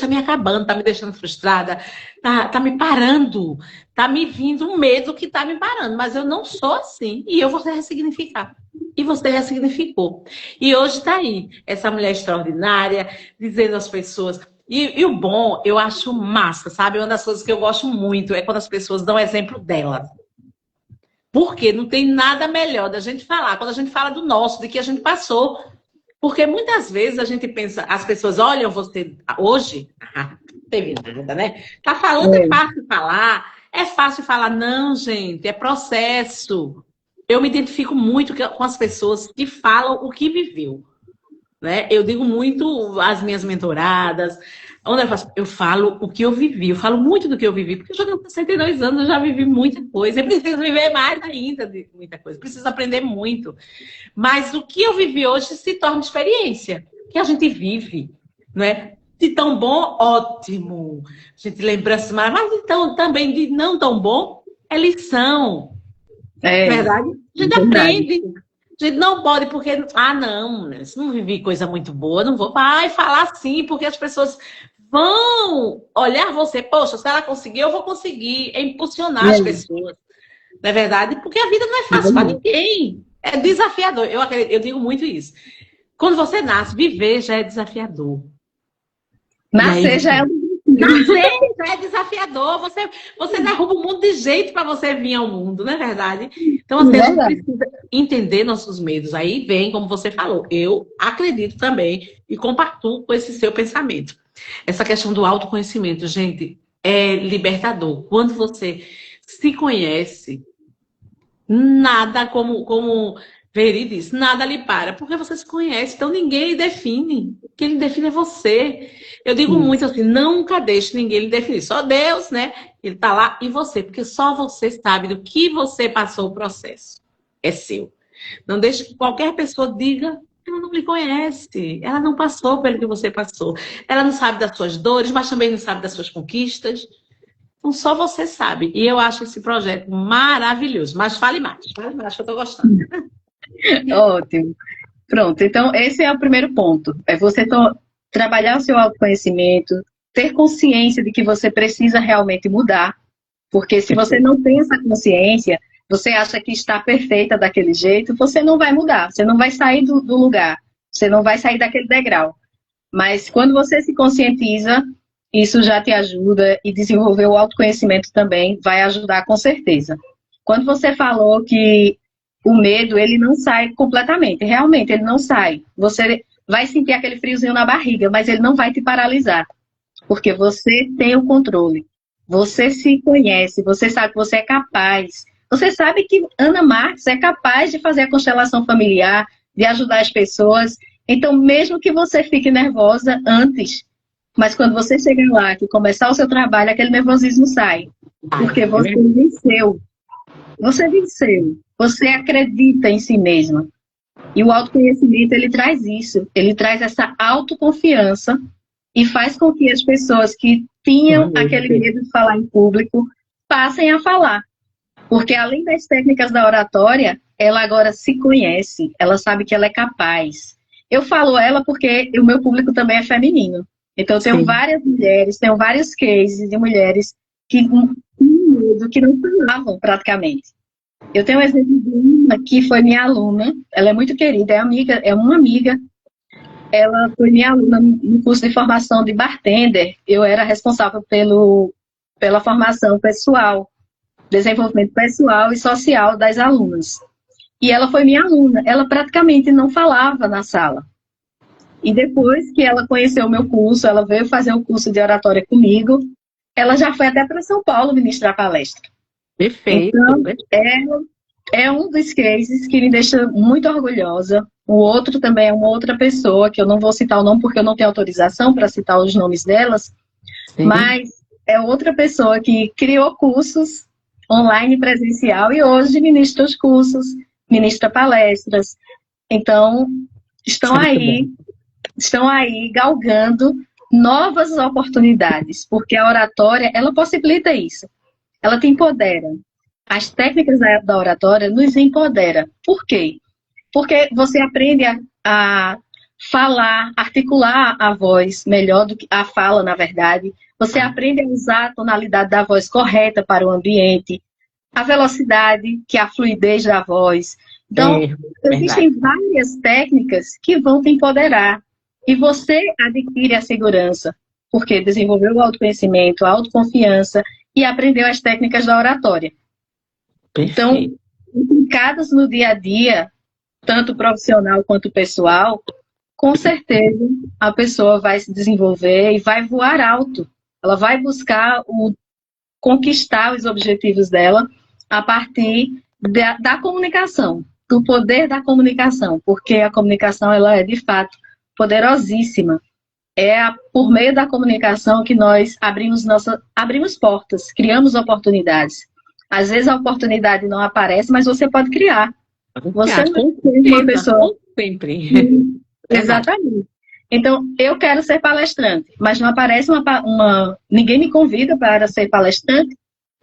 S1: me acabando, está me deixando frustrada, está me parando, está me vindo um medo que está me parando, mas eu não sou assim. E eu vou ressignificar. E você ressignificou. E hoje está aí, essa mulher extraordinária, dizendo às pessoas. E o bom, eu acho massa, sabe? Uma das coisas que eu gosto muito é quando as pessoas dão exemplo delas. Porque não tem nada melhor da gente falar, quando a gente fala do nosso, de que a gente passou. Porque muitas vezes a gente pensa, as pessoas olham você hoje, não teve nada, né? Tá falando, é
S2: É,
S1: fácil falar, é fácil falar, não, gente, é processo. Eu me identifico muito com as pessoas que falam o que viveu, né? Eu digo muito às minhas mentoradas, onde eu falo o que eu vivi, eu falo muito do que eu vivi, porque eu já tenho 62 anos, eu já vivi muita coisa, eu preciso viver mais ainda de muita coisa, preciso aprender muito. Mas o que eu vivi hoje se torna experiência, que a gente vive, não é? De tão bom, ótimo. A gente lembranças, mas então também de não tão bom, é lição,
S2: é
S1: verdade? A gente
S2: verdade.
S1: aprende. A gente não pode, porque, não, né? Se não vivi coisa muito boa, não vou. Falar assim, porque as pessoas vão olhar você, poxa, se ela conseguir, eu vou conseguir. É impulsionar as
S2: É,
S1: pessoas, não é verdade? Porque a vida não é fácil para ninguém. É desafiador. Eu digo muito isso. Quando você nasce, viver já é desafiador. E aí,
S2: nascer já é um desafio.
S1: nascer já é desafiador. Você derruba um monte de jeito para você vir ao mundo, não é verdade? Então,
S2: É
S1: assim, a gente
S2: verdade.
S1: precisa entender nossos medos. Aí vem, como você falou, eu acredito também e compartilho com esse seu pensamento. Essa questão do autoconhecimento, gente, é libertador. Quando você se conhece, nada, como Veri disse, nada lhe para, porque você se conhece, então ninguém lhe define. Quem lhe define é você. Eu digo muito
S2: Isso.
S1: assim, nunca deixe ninguém lhe definir, só Deus, né? Ele está lá e você, porque só você sabe do que você passou o processo. É seu. Não deixe que qualquer pessoa diga, ela não lhe conhece, ela não passou pelo que você passou. Ela não sabe das suas dores, mas também não sabe das suas conquistas. Então, só você sabe. E eu acho esse projeto maravilhoso. Mas fale mais, que eu estou gostando.
S2: Ótimo. Pronto, então esse é o primeiro ponto. É você trabalhar o seu autoconhecimento, ter consciência de que você precisa realmente mudar. Porque se você
S1: Perfeito.
S2: não tem essa consciência, você acha que está perfeita daquele jeito, você não vai mudar, você não vai sair do lugar, você não vai sair daquele degrau. Mas quando você se conscientiza, isso já te ajuda e desenvolver o autoconhecimento também vai ajudar com certeza. Quando você falou que o medo, ele não sai completamente, realmente ele não sai. Você vai sentir aquele friozinho na barriga, mas ele não vai te paralisar, porque você tem o controle. Você se conhece, você sabe que você é capaz. Você sabe que Ana Marques é capaz de fazer a constelação familiar, de ajudar as pessoas. Então, mesmo que você fique nervosa antes, mas quando você chegar lá, que começar o seu trabalho, aquele nervosismo sai. Porque você venceu. Você venceu. Você acredita em si mesma. E o autoconhecimento, ele traz isso. Ele traz essa autoconfiança e faz com que as pessoas que tinham aquele medo de falar em público passem a falar. Porque além das técnicas da oratória, ela agora se conhece, ela sabe que ela é capaz. Eu falo ela porque o meu público também é feminino. Então eu tenho
S1: Sim.
S2: várias mulheres, tenho vários cases de mulheres que tinham medo, que não falavam praticamente. Eu tenho um exemplo de uma que foi minha aluna, ela é muito querida, é uma amiga. Ela foi minha aluna no curso de formação de bartender. Eu era responsável pela formação pessoal, desenvolvimento pessoal e social das alunas. E ela foi minha aluna. Ela praticamente não falava na sala. E depois que ela conheceu o meu curso, ela veio fazer o curso de oratória comigo, ela já foi até para São Paulo ministrar palestra.
S1: Perfeito.
S2: Então, é um dos cases que me deixa muito orgulhosa. O outro também é uma outra pessoa, que eu não vou citar o nome porque eu não tenho autorização para citar os nomes delas,
S1: Sim.
S2: mas é outra pessoa que criou cursos online presencial e hoje ministra os cursos, ministra palestras. Então, estão aí galgando novas oportunidades, porque a oratória, ela possibilita isso. Ela te empodera. As técnicas da oratória nos empodera. Por quê? Porque você aprende a falar, articular a voz melhor do que a fala, na verdade. Você aprende a usar a tonalidade da voz correta para o ambiente, a velocidade, que é a fluidez da voz. Então, existem várias técnicas que vão te empoderar. E você adquire a segurança, porque desenvolveu o autoconhecimento, a autoconfiança e aprendeu as técnicas da oratória. Então, aplicadas no dia a dia, tanto profissional quanto pessoal, com certeza a pessoa vai se desenvolver e vai voar alto. Ela vai buscar conquistar os objetivos dela a partir da comunicação, do poder da comunicação, porque a comunicação ela é, de fato, poderosíssima. É por meio da comunicação que nós abrimos portas, criamos oportunidades. Às vezes a oportunidade não aparece, mas você pode criar. Você não é uma pessoa...
S1: Sempre.
S2: Exatamente. Então, eu quero ser palestrante, mas não aparece ninguém me convida para ser palestrante.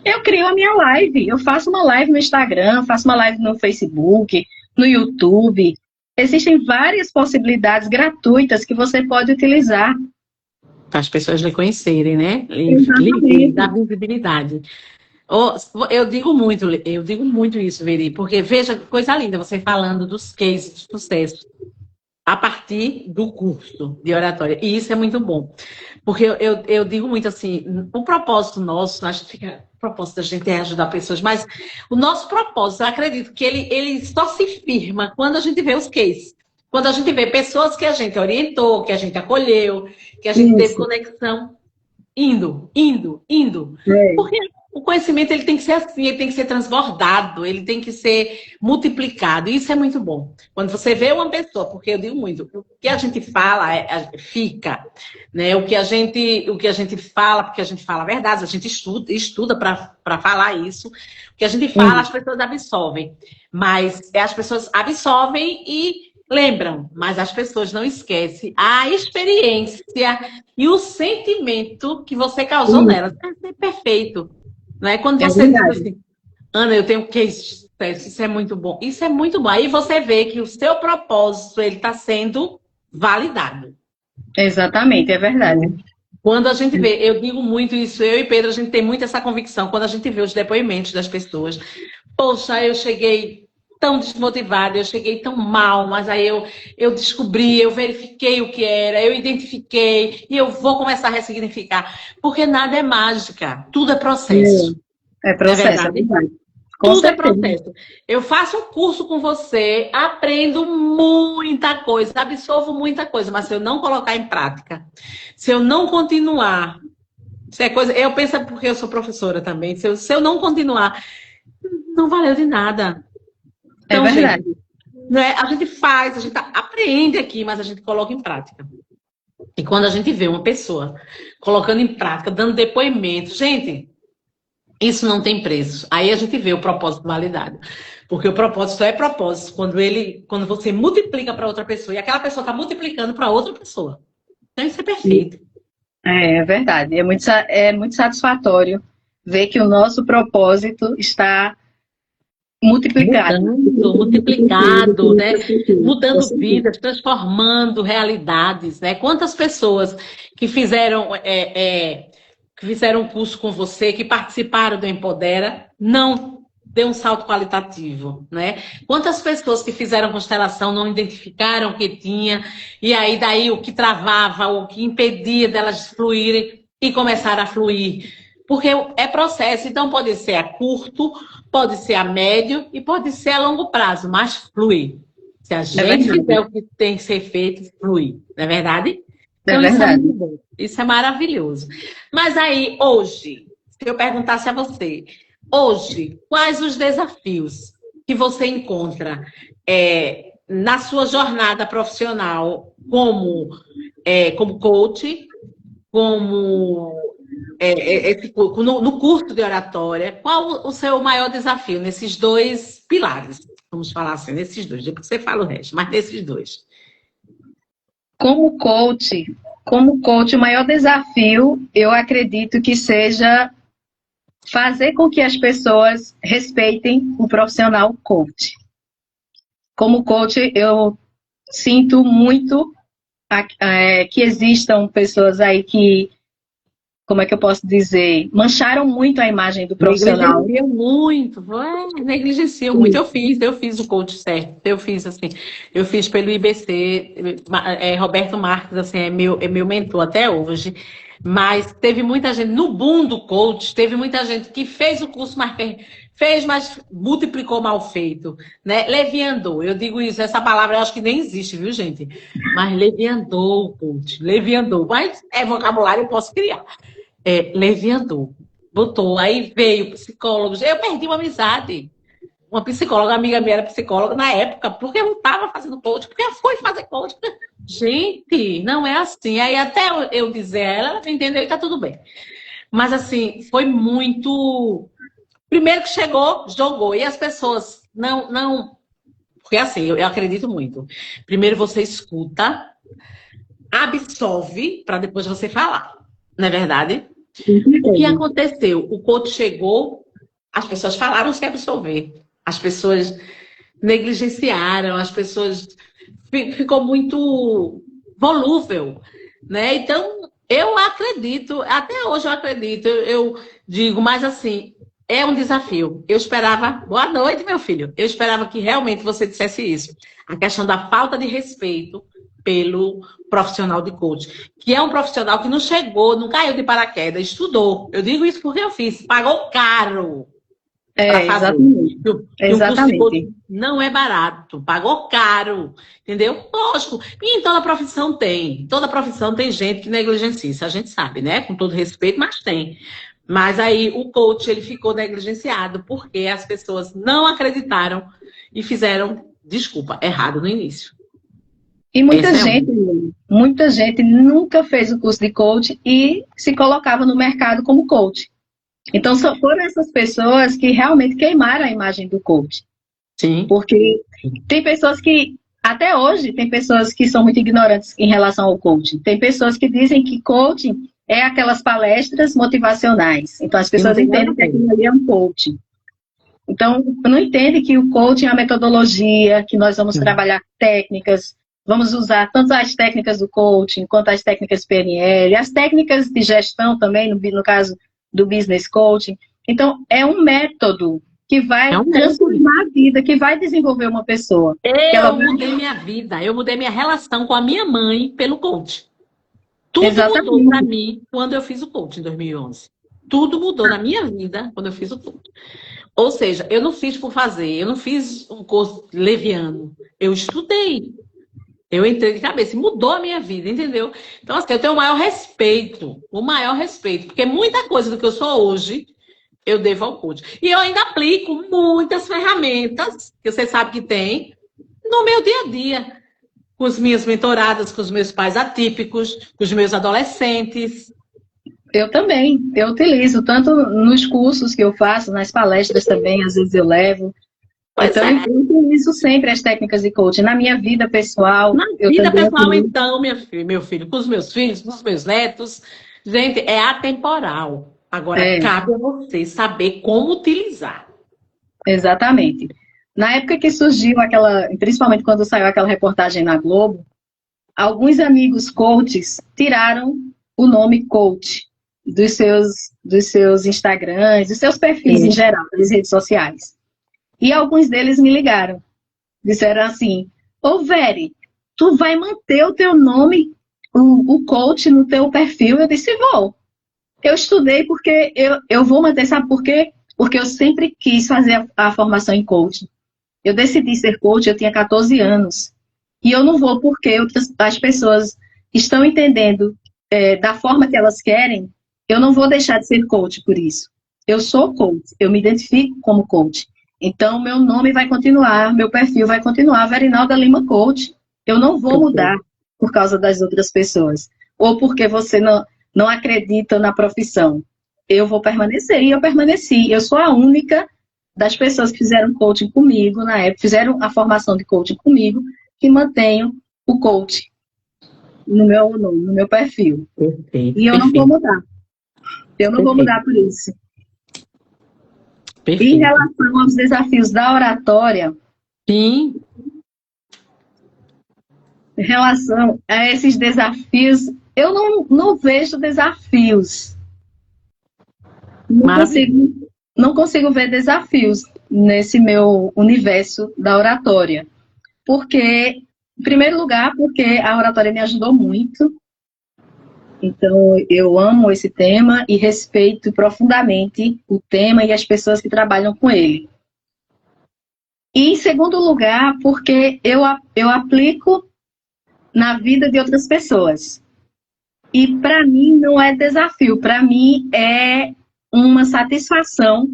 S2: Eu crio a minha live. Eu faço uma live no Instagram, faço uma live no Facebook, no YouTube. Existem várias possibilidades gratuitas que você pode utilizar.
S1: Para as pessoas lhe conhecerem, né? Dar visibilidade. Eu digo muito isso, Veri, porque veja que coisa linda você falando dos cases de sucesso a partir do curso de oratória. E isso é muito bom. Porque eu digo muito assim, o propósito nosso, o propósito da gente é ajudar pessoas, mas o nosso propósito, eu acredito que ele só se firma quando a gente vê os cases. Quando a gente vê pessoas que a gente orientou, que a gente acolheu, que a gente teve conexão, indo. Porque o conhecimento ele tem que ser assim, ele tem que ser transbordado, ele tem que ser multiplicado. Isso é muito bom. Quando você vê uma pessoa, porque eu digo muito, o que a gente fala fica, né? O que a gente fala, porque a gente fala a verdade, a gente estuda para falar isso. O que a gente fala, as pessoas absorvem. Mas as pessoas absorvem e lembram, mas as pessoas não esquecem a experiência e o sentimento que você causou nelas. É perfeito. Não é? Quando você diz assim, Ana, eu tenho que isso é muito bom. Isso é muito bom. Aí você vê que o seu propósito ele está sendo validado.
S2: Exatamente, é verdade.
S1: Quando a gente vê, eu digo muito isso, eu e Pedro, a gente tem muito essa convicção, quando a gente vê os depoimentos das pessoas. Poxa, eu cheguei tão desmotivada, eu cheguei tão mal, mas aí eu descobri, eu verifiquei o que era, eu identifiquei e eu vou começar a ressignificar. Porque nada é mágica, tudo é processo.
S2: É processo, é verdade.
S1: Tudo é processo. Eu faço um curso com você, aprendo muita coisa, absorvo muita coisa, mas se eu não colocar em prática, se eu não continuar, se é coisa, eu penso porque eu sou professora também, se eu não continuar, não valeu de nada. Então,
S2: é verdade.
S1: Gente, né, a gente faz, a gente aprende aqui, mas a gente coloca em prática. E quando a gente vê uma pessoa colocando em prática, dando depoimento, gente, isso não tem preço. Aí a gente vê o propósito validado. Porque o propósito é propósito quando você multiplica para outra pessoa e aquela pessoa está multiplicando para outra pessoa. Então isso é perfeito.
S2: É verdade. É muito satisfatório ver que o nosso propósito está multiplicado,
S1: né? Mudando vidas, transformando realidades, né? Quantas pessoas que fizeram um curso com você, que participaram do Empodera, não deu um salto qualitativo, né? Quantas pessoas que fizeram constelação não identificaram que tinha, e aí daí o que travava, o que impedia delas fluírem e começaram a fluir. Porque é processo, então pode ser a curto, pode ser a médio e pode ser a longo prazo, mas flui. Se a gente fizer o que tem que ser feito, flui. Não é verdade? Então, isso é muito bom. Isso é maravilhoso. Mas aí, hoje, se eu perguntasse a você, hoje, quais os desafios que você encontra na sua jornada profissional como coach, no curso de oratória? Qual o seu maior desafio nesses dois pilares? Vamos falar assim, nesses dois. Depois você fala o resto, mas nesses dois.
S2: Como coach, o maior desafio, eu acredito que seja fazer com que as pessoas respeitem o profissional coach. Como coach, eu sinto muito que existam pessoas aí que, como é que eu posso dizer, mancharam muito a imagem do profissional.
S1: Negligenciam muito. Eu fiz o coach certo. Eu fiz pelo IBC, Roberto Marques, assim, é meu mentor até hoje. Mas teve muita gente, no boom do coach, teve muita gente que fez o curso, mas multiplicou mal feito, né? Leviandou, eu digo isso, essa palavra eu acho que nem existe, viu, gente? Mas leviandou o coach, leviandou. Mas vocabulário eu posso criar. Leviandou, botou, aí veio psicólogos, eu perdi uma amizade. Uma psicóloga, amiga minha era psicóloga na época, porque eu não estava fazendo coach, porque eu fui fazer coach. Gente, não é assim. Aí até eu dizer a ela entendeu e tá tudo bem. Mas assim, foi muito... Primeiro que chegou, jogou. E as pessoas não... Porque assim, eu acredito muito. Primeiro você escuta, absorve, para depois você falar. Não é verdade? O que aconteceu? O coach chegou, as pessoas falaram sem absorver. As pessoas negligenciaram, as pessoas... Ficou muito volúvel, né? Então, eu acredito, até hoje eu acredito, eu digo, mas assim, é um desafio. Eu esperava... Boa noite, meu filho. Eu esperava que realmente você dissesse isso. A questão da falta de respeito pelo profissional de coach, que é um profissional que não chegou, não caiu de paraquedas, estudou. Eu digo isso porque eu fiz, pagou caro.
S2: Exatamente.
S1: Exatamente. Não é barato, pagou caro, entendeu? Lógico. E em toda profissão tem. Toda profissão tem gente que negligencia, isso a gente sabe, né? Com todo respeito, mas tem. Mas aí o coach, ele ficou negligenciado porque as pessoas não acreditaram e fizeram, desculpa, errado no início.
S2: E muita gente nunca fez o curso de coach e se colocava no mercado como coach. Então, foram essas pessoas que realmente queimaram a imagem do coach.
S1: Sim.
S2: Porque tem pessoas que, até hoje, tem pessoas que são muito ignorantes em relação ao coaching. Tem pessoas que dizem que coaching é aquelas palestras motivacionais. Então, as pessoas entendem que aquilo ali é um coaching. Então, não entendem que o coaching é a metodologia, que nós vamos trabalhar técnicas, vamos usar tanto as técnicas do coaching, quanto as técnicas PNL, as técnicas de gestão também, no caso do business coaching. Então, é um método que vai transformar a vida, que vai desenvolver uma pessoa.
S1: Mudei minha vida, eu mudei minha relação com a minha mãe pelo coaching. Tudo mudou para mim quando eu fiz o coaching em 2011. Tudo mudou na minha vida quando eu fiz o coaching. Ou seja, eu não fiz por fazer, eu não fiz um curso leviano. Eu estudei. Eu entrei de cabeça e mudou a minha vida, entendeu? Então, assim, eu tenho o maior respeito, porque muita coisa do que eu sou hoje, eu devo ao coaching. E eu ainda aplico muitas ferramentas, que você sabe que tem, no meu dia a dia. Com as minhas mentoradas, com os meus pais atípicos, com os meus adolescentes.
S2: Eu também, eu utilizo, tanto nos cursos que eu faço, nas palestras também, às vezes eu levo. Então, eu utilizo sempre as técnicas de coaching. Na minha vida pessoal...
S1: Então, meu filho, com os meus filhos, com os meus netos, gente, é atemporal. Agora, cabe a você saber como utilizar.
S2: Exatamente. Na época que surgiu principalmente quando saiu aquela reportagem na Globo, alguns amigos coaches tiraram o nome coach dos seus Instagrams, dos seus perfis em geral, das redes sociais. E alguns deles me ligaram. Disseram assim, ô Veri, tu vai manter o teu nome, o coach no teu perfil? Eu disse, vou. Eu estudei porque eu vou manter, sabe por quê? Porque eu sempre quis fazer a formação em coaching. Eu decidi ser coach, eu tinha 14 anos. E eu não vou porque as pessoas estão entendendo da forma que elas querem, eu não vou deixar de ser coach por isso. Eu sou coach, eu me identifico como coach. Então, meu nome vai continuar, meu perfil vai continuar, Verinalda Lima Coach. Eu não vou mudar por causa das outras pessoas. Ou porque você não acredita na profissão. Eu vou permanecer, e eu permaneci. Eu sou a única das pessoas que fizeram coaching comigo, na época, fizeram a formação de coaching comigo, que mantenho o coach no meu perfil.
S1: Perfeito.
S2: E eu não vou mudar. Eu não vou mudar por isso.
S1: Perfeito.
S2: Em relação aos desafios da oratória,
S1: sim,
S2: em relação a esses desafios, eu não vejo desafios. Não consigo ver desafios nesse meu universo da oratória. Porque, em primeiro lugar, porque a oratória me ajudou muito. Então, eu amo esse tema e respeito profundamente o tema e as pessoas que trabalham com ele. E, em segundo lugar, porque eu aplico na vida de outras pessoas. E, para mim, não é desafio. Para mim, é uma satisfação.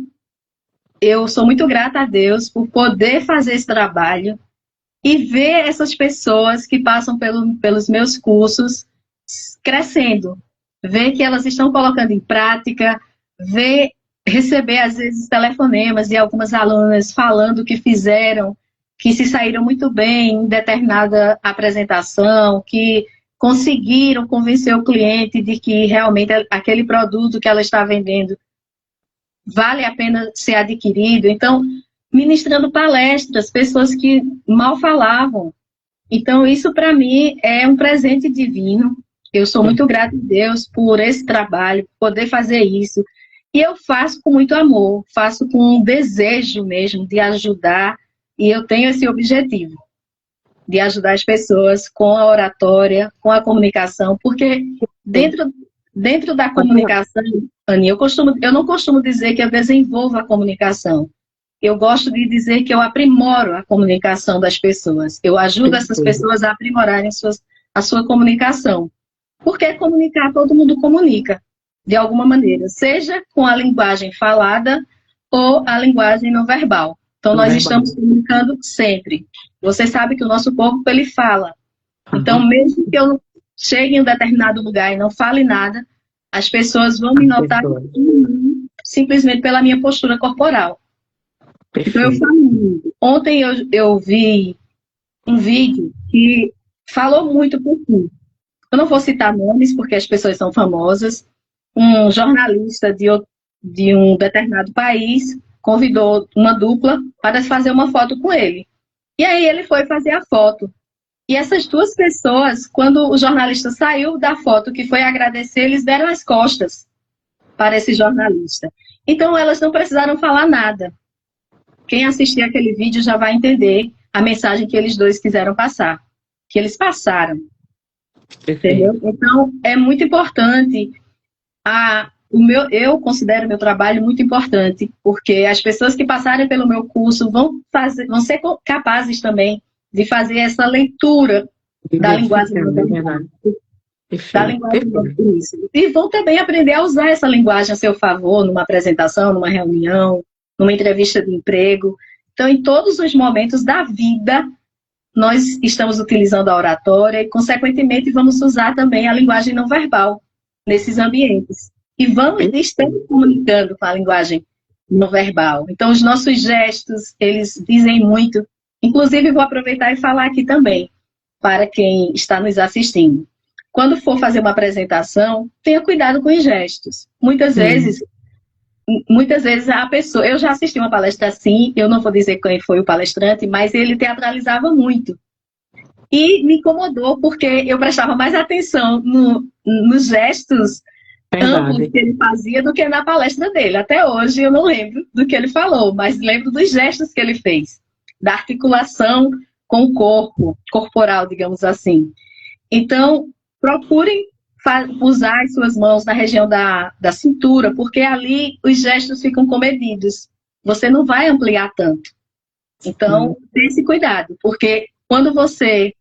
S2: Eu sou muito grata a Deus por poder fazer esse trabalho e ver essas pessoas que passam pelos meus cursos crescendo, ver que elas estão colocando em prática, receber às vezes telefonemas de algumas alunas falando que fizeram, que se saíram muito bem em determinada apresentação, que conseguiram convencer o cliente de que realmente aquele produto que ela está vendendo vale a pena ser adquirido. Então, ministrando palestras, pessoas que mal falavam. Então, isso para mim é um presente divino. Eu sou muito grata a Deus por esse trabalho, por poder fazer isso. E eu faço com muito amor, faço com um desejo mesmo de ajudar. E eu tenho esse objetivo, de ajudar as pessoas com a oratória, com a comunicação, porque dentro da comunicação, Aninha, eu não costumo dizer que eu desenvolvo a comunicação. Eu gosto de dizer que eu aprimoro a comunicação das pessoas. Eu ajudo essas pessoas a aprimorarem a sua comunicação. Porque comunicar, todo mundo comunica, de alguma maneira. Seja com a linguagem falada ou a linguagem não verbal. Então, nós estamos comunicando sempre. Você sabe que o nosso corpo, ele fala. Então, mesmo que eu chegue em um determinado lugar e não fale nada, as pessoas vão me notar simplesmente pela minha postura corporal. Perfeito. Então, eu falo. Ontem eu vi um vídeo que falou muito por mim. Eu não vou citar nomes, porque as pessoas são famosas. Um jornalista de um determinado país convidou uma dupla para fazer uma foto com ele. E aí ele foi fazer a foto. E essas duas pessoas, quando o jornalista saiu da foto, que foi agradecer, eles deram as costas para esse jornalista. Então, elas não precisaram falar nada. Quem assistir aquele vídeo já vai entender a mensagem que eles dois quiseram passar. Que eles passaram. Entendeu? Então, é muito importante. Eu considero o meu trabalho muito importante, porque as pessoas que passarem pelo meu curso vão ser capazes também de fazer essa leitura da linguagem e vão também aprender a usar essa linguagem a seu favor, numa apresentação, numa reunião, numa entrevista de emprego. Então, em todos os momentos da vida, nós estamos utilizando a oratória e, consequentemente, vamos usar também a linguagem não verbal nesses ambientes. E estamos comunicando com a linguagem não verbal. Então, os nossos gestos, eles dizem muito. Inclusive, vou aproveitar e falar aqui também, para quem está nos assistindo. Quando for fazer uma apresentação, tenha cuidado com os gestos. Muitas vezes a pessoa... Eu já assisti uma palestra assim, eu não vou dizer quem foi o palestrante, mas ele teatralizava muito. E me incomodou, porque eu prestava mais atenção nos gestos
S1: Verdade.
S2: que ele fazia do que na palestra dele. Até hoje eu não lembro do que ele falou, mas lembro dos gestos que ele fez, da articulação com o corpo, corporal, digamos assim. Então, procurem usar as suas mãos na região da cintura, porque ali os gestos ficam comedidos. Você não vai ampliar tanto. Então, tenha esse cuidado, porque quando você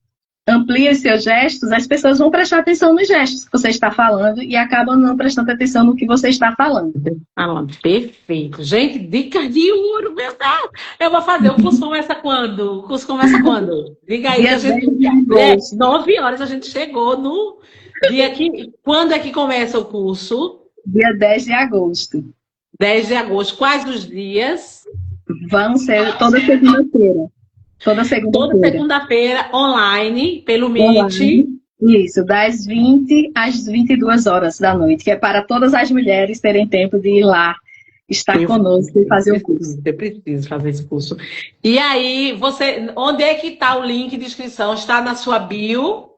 S2: amplia os seus gestos, as pessoas vão prestar atenção nos gestos que você está falando e acabam não prestando atenção no que você está falando.
S1: Perfeito. Gente, dicas de ouro, meu Deus. Eu vou fazer. O curso começa quando? O curso começa quando? Diga aí.
S2: Dia
S1: A gente, 9 horas a gente chegou no dia que... Quando é que começa o curso?
S2: Dia 10 de agosto.
S1: 10 de agosto. Quais os dias?
S2: Vão ser toda segunda-feira. Toda
S1: segunda-feira, online, pelo Meet.
S2: Online. Isso, das 20 às 22 horas da noite, que é para todas as mulheres terem tempo de ir lá, estar conosco e fazer o curso.
S1: Eu preciso fazer esse curso. E aí, onde é que está o link de inscrição? Está na sua bio?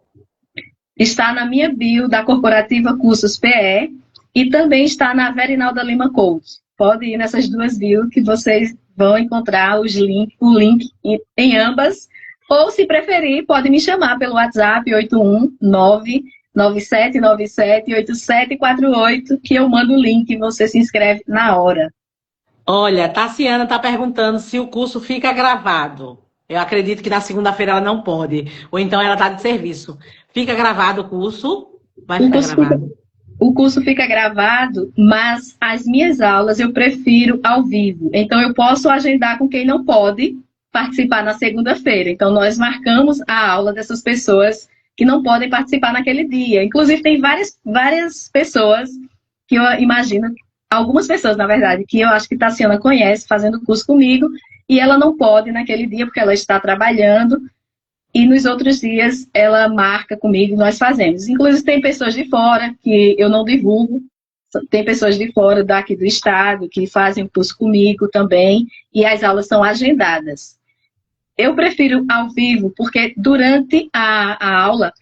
S2: Está na minha bio da Corporativa Cursos PE e também está na Verinalda Lima Coach. Pode ir nessas duas bios que vocês vão encontrar o link em ambas. Ou, se preferir, pode me chamar pelo WhatsApp 819-9797-8748, que eu mando o link e você se inscreve na hora.
S1: Olha, Tassiana está perguntando se o curso fica gravado. Eu acredito que na segunda-feira ela não pode. Ou então ela está de serviço. Fica gravado o curso? Vai ficar gravado.
S2: O curso fica gravado, mas as minhas aulas eu prefiro ao vivo. Então, eu posso agendar com quem não pode participar na segunda-feira. Então, nós marcamos a aula dessas pessoas que não podem participar naquele dia. Inclusive, tem várias pessoas que eu imagino, algumas pessoas, na verdade, que eu acho que Tassiana conhece, fazendo curso comigo, e ela não pode naquele dia porque ela está trabalhando. E nos outros dias ela marca comigo e nós fazemos. Inclusive tem pessoas de fora que eu não divulgo. Tem pessoas de fora daqui do estado que fazem o curso comigo também. E as aulas são agendadas. Eu prefiro ao vivo porque durante a aula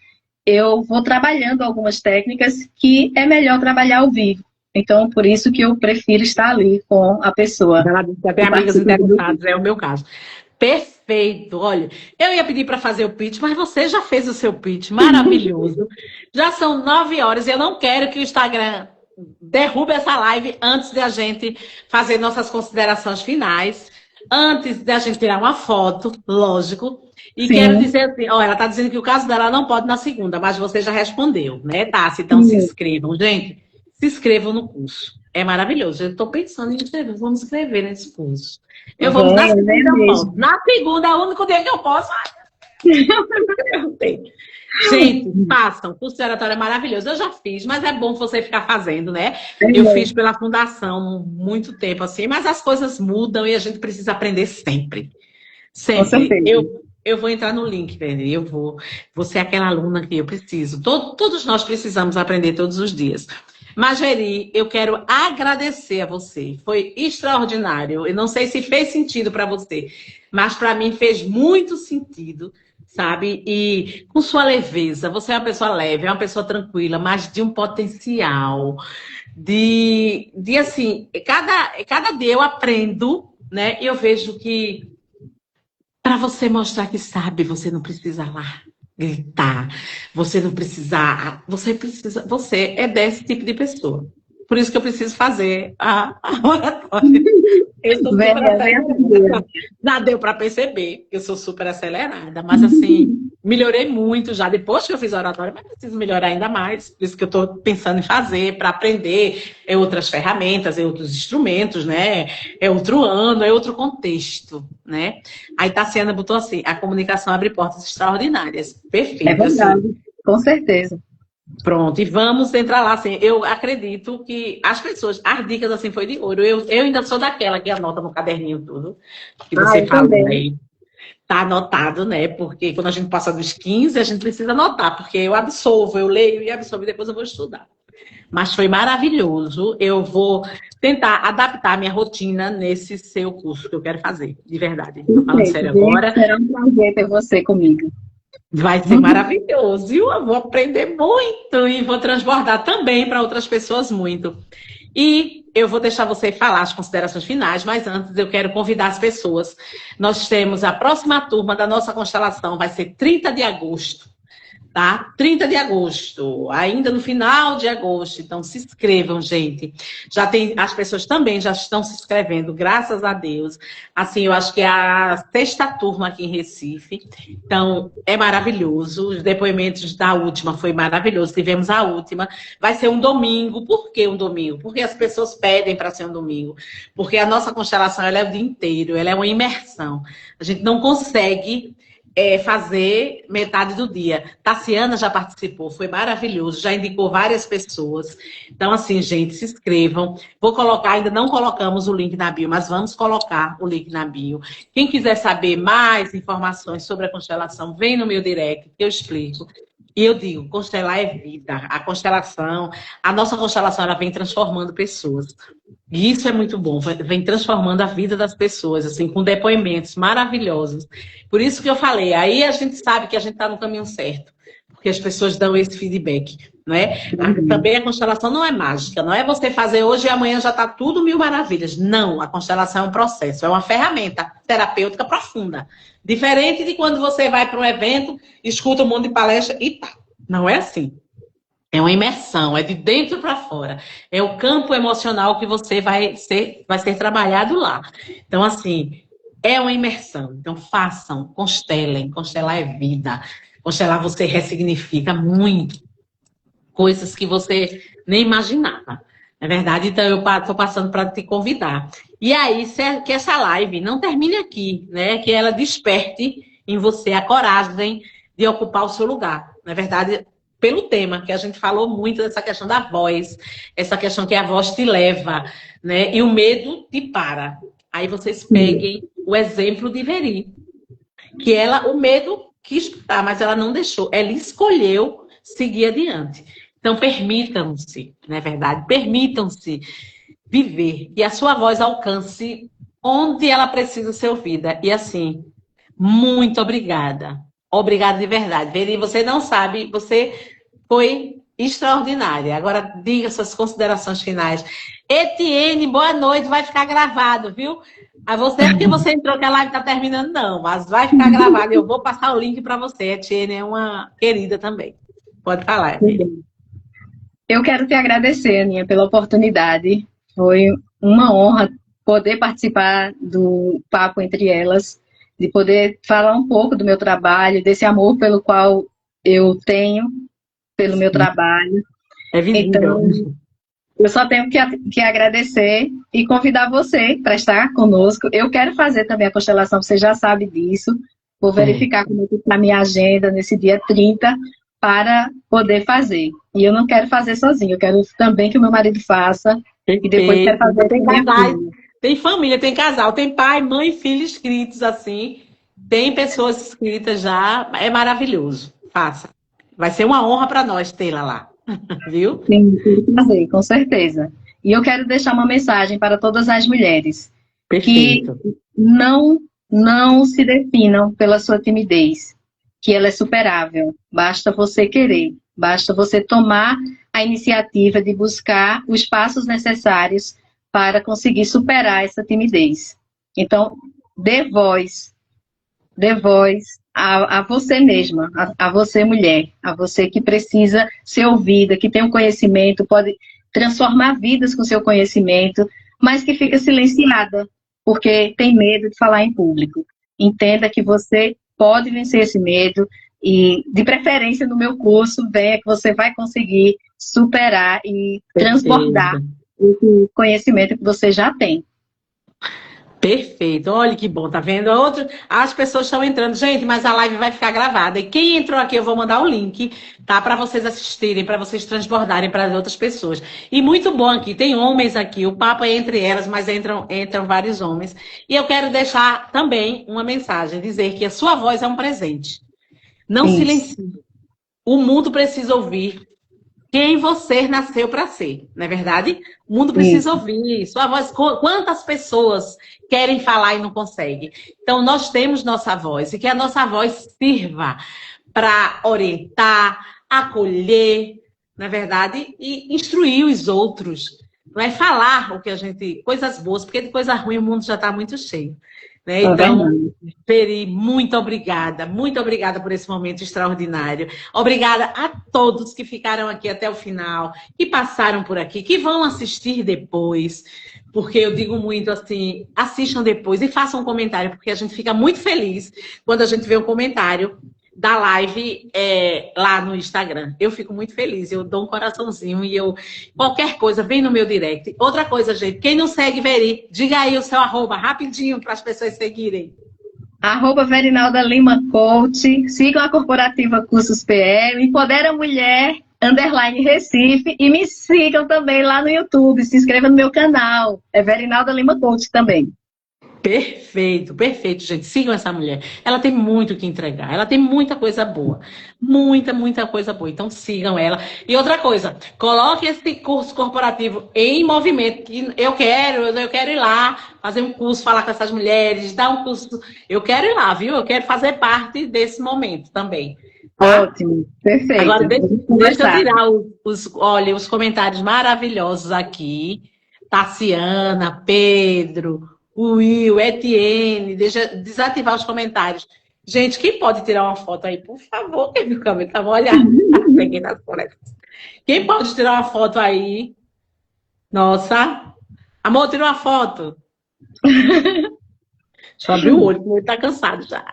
S2: eu vou trabalhando algumas técnicas que é melhor trabalhar ao vivo. Então, por isso que eu prefiro estar ali com a pessoa.
S1: Ela disse até amigas interessadas, é o meu caso. Perfeito. Olha, eu ia pedir para fazer o pitch, mas você já fez o seu pitch, maravilhoso. Já são 9 horas e eu não quero que o Instagram derrube essa live antes de a gente fazer nossas considerações finais, antes de a gente tirar uma foto, lógico. E Sim. Quero dizer assim, ó, ela está dizendo que o caso dela não pode na segunda, mas você já respondeu, né, Tassi? Então se inscrevam, gente, se inscrevam no curso. É maravilhoso. Eu estou pensando em escrever, vamos escrever nesse curso. Eu vou na segunda, eu posso. Na segunda, é o único dia que eu posso. Gente, façam. O curso de oratória é maravilhoso. Eu já fiz, mas é bom você ficar fazendo, né? Eu fiz pela fundação muito tempo assim, mas as coisas mudam e a gente precisa aprender sempre. Sempre. Eu vou entrar no link, Vene. Eu vou ser aquela aluna que eu preciso. Todos nós precisamos aprender todos os dias. Margeri, eu quero agradecer a você. Foi extraordinário. Eu não sei se fez sentido para você, mas para mim fez muito sentido, sabe? E com sua leveza. Você é uma pessoa leve, é uma pessoa tranquila, mas de um potencial. De assim, cada dia eu aprendo, né? E eu vejo que para você mostrar que sabe, você não precisa lá gritar, você não precisa, você é desse tipo de pessoa. Por isso que eu preciso fazer a oratória. Eu sou super acelerada. Já deu para perceber que eu sou super acelerada, mas assim, melhorei muito já depois que eu fiz a oratória, mas preciso melhorar ainda mais. Por isso que eu estou pensando em fazer, para aprender outras ferramentas, outros instrumentos, né? É outro ano, é outro contexto, né? Aí Tassiana botou assim, a comunicação abre portas extraordinárias. Perfeito.
S2: É verdade, assim. Com certeza.
S1: Pronto, e vamos entrar lá, assim, eu acredito que as pessoas, as dicas, assim, foi de ouro. Eu ainda sou daquela que anota no caderninho tudo, que você falou aí. Tá anotado, né? Porque quando a gente passa dos 15, a gente precisa anotar, porque eu absolvo, eu leio e absolvo, e depois eu vou estudar. Mas foi maravilhoso, eu vou tentar adaptar a minha rotina nesse seu curso que eu quero fazer, de verdade. Estou falando sério agora.
S2: Será um prazer ter você comigo.
S1: Vai ser maravilhoso, viu? Eu vou aprender muito e vou transbordar também para outras pessoas muito. E eu vou deixar você falar as considerações finais, mas antes eu quero convidar as pessoas. Nós temos a próxima turma da nossa constelação, vai ser 30 de agosto. Tá? 30 de agosto, ainda no final de agosto. Então, se inscrevam, gente. Já tem, as pessoas também já estão se inscrevendo, graças a Deus. Assim, eu acho que é a sexta turma aqui em Recife. Então, é maravilhoso. Os depoimentos da última foi maravilhoso. Tivemos a última. Vai ser um domingo. Por que um domingo? Porque as pessoas pedem para ser um domingo. Porque a nossa constelação ela é o dia inteiro, ela é uma imersão. A gente não consegue fazer metade do dia. Tassiana já participou, foi maravilhoso, já indicou várias pessoas. Então, assim, gente, se inscrevam. Vou colocar, ainda não colocamos o link na bio, mas vamos colocar o link na bio. Quem quiser saber mais informações sobre a constelação, vem no meu direct, que eu explico. E eu digo, constelar é vida. A constelação, a nossa constelação, ela vem transformando pessoas. E isso é muito bom, vem transformando a vida das pessoas, assim, com depoimentos maravilhosos. Por isso que eu falei, aí a gente sabe que a gente está no caminho certo, porque as pessoas dão esse feedback, não é? Também a constelação não é mágica, não é você fazer hoje e amanhã já está tudo mil maravilhas. Não, a constelação é um processo, é uma ferramenta terapêutica profunda. Diferente de quando você vai para um evento, escuta um monte de palestra e tá. Não é assim. É uma imersão, é de dentro para fora. É o campo emocional que você vai ser trabalhado lá. Então, assim, é uma imersão. Então, façam, constelem. Constelar é vida. Constelar você ressignifica muito coisas que você nem imaginava. É verdade? Então, eu estou passando para te convidar. E aí, que essa live não termine aqui, né? Que ela desperte em você a coragem de ocupar o seu lugar. Na verdade, pelo tema, que a gente falou muito dessa questão da voz, essa questão que a voz te leva, né? E o medo te para. Aí vocês peguem o exemplo de Veri, que o medo quis parar, mas ela não deixou, ela escolheu seguir adiante. Então, permitam-se, não é verdade? Permitam-se viver, e a sua voz alcance onde ela precisa ser ouvida. E assim, muito obrigada. Obrigada de verdade. Veri, você não sabe, você foi extraordinária. Agora, diga suas considerações finais. Etienne, boa noite, vai ficar gravado, viu? A você, porque você entrou que a live está terminando, não, mas vai ficar gravado. Eu vou passar o link para você. Etienne é uma querida também. Pode falar, Etienne.
S2: Eu quero te agradecer, Aninha, pela oportunidade. Foi uma honra poder participar do Papo Entre Elas, de poder falar um pouco do meu trabalho, desse amor pelo qual eu tenho, pelo meu trabalho.
S1: É visível.
S2: Então, eu só tenho que agradecer e convidar você para estar conosco. Eu quero fazer também a constelação, você já sabe disso. Vou verificar como está a minha agenda nesse dia 30 para poder fazer. E eu não quero fazer sozinho, eu quero também que o meu marido faça. E depois quero fazer
S1: tem casais, tem família, tem casal, tem pai, mãe, filho inscritos assim. Tem pessoas inscritas já. É maravilhoso. Faça. Vai ser uma honra para nós tê-la lá. Viu?
S2: Sim, fazer, com certeza. E eu quero deixar uma mensagem para todas as mulheres.
S1: Perfeito.
S2: Que não se definam pela sua timidez, que ela é superável. Basta você querer, basta você tomar a iniciativa de buscar os passos necessários para conseguir superar essa timidez. Então, dê voz a você mesma, a você mulher, a você que precisa ser ouvida, que tem um conhecimento, pode transformar vidas com seu conhecimento, mas que fica silenciada, porque tem medo de falar em público. Entenda que você pode vencer esse medo e, de preferência, no meu curso, venha que você vai conseguir superar e transbordar esse conhecimento que você já tem.
S1: Perfeito, olha que bom, tá vendo? As pessoas estão entrando, gente, mas a live vai ficar gravada. E quem entrou aqui, eu vou mandar o link, tá? Para vocês assistirem, para vocês transbordarem para as outras pessoas. E muito bom aqui, tem homens aqui, o papo é entre elas, mas entram vários homens. E eu quero deixar também uma mensagem, dizer que a sua voz é um presente. Não silencie. O mundo precisa ouvir quem você nasceu para ser, não é verdade? O mundo precisa ouvir sua voz. Quantas pessoas querem falar e não conseguem? Então, nós temos nossa voz e que a nossa voz sirva para orientar, acolher, na verdade, e instruir os outros. Não é falar o que a gente, coisas boas, porque de coisa ruim o mundo já está muito cheio. Né? Então, Veri, muito obrigada por esse momento extraordinário. Obrigada a todos que ficaram aqui até o final, que passaram por aqui, que vão assistir depois, porque eu digo muito assim, assistam depois e façam um comentário, porque a gente fica muito feliz quando a gente vê um comentário da live lá no Instagram. Eu fico muito feliz, eu dou um coraçãozinho e qualquer coisa, vem no meu direct. Outra coisa, gente, quem não segue Veri, diga aí o seu arroba rapidinho para as pessoas seguirem.
S2: @Verinalda Lima Coach, sigam a Corporativa Cursos PM, Empodera Mulher, _Recife, e me sigam também lá no YouTube, se inscreva no meu canal, é Verinalda Lima Coach também.
S1: Perfeito, perfeito, gente. Sigam essa mulher. Ela tem muito o que entregar. Ela tem muita coisa boa. Muita coisa boa. Então sigam ela. E outra coisa, coloque esse curso corporativo em movimento. Que eu quero ir lá fazer um curso, falar com essas mulheres, dar um curso. Eu quero ir lá, viu? Eu quero fazer parte desse momento também.
S2: Tá? Ótimo, perfeito.
S1: Agora, deixa eu tirar olha, os comentários maravilhosos aqui. Tassiana, Pedro, Will, Etienne, deixa desativar os comentários. Gente, quem pode tirar uma foto aí, por favor? Que meu cabelo tá molhado. Peguei nas colegas. Quem pode tirar uma foto aí? Nossa. Amor, tira uma foto. Deixa eu abrir o olho, porque o olho tá cansado já.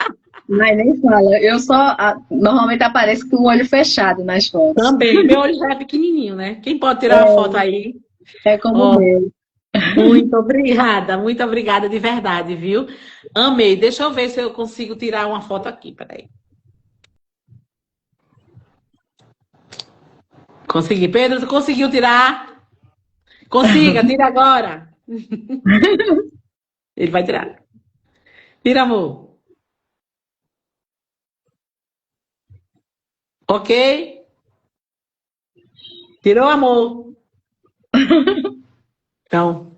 S2: Mas nem fala. Eu só... Normalmente aparece com o olho fechado nas fotos.
S1: Também. Meu olho já é pequenininho, né? Quem pode tirar uma foto aí?
S2: É como o meu.
S1: Muito obrigada de verdade, viu? Amei. Deixa eu ver se eu consigo tirar uma foto aqui, peraí. Consegui. Pedro, tu conseguiu tirar? Consiga, tira agora. Ele vai tirar. Tira, amor. Ok? Tirou, amor? Então,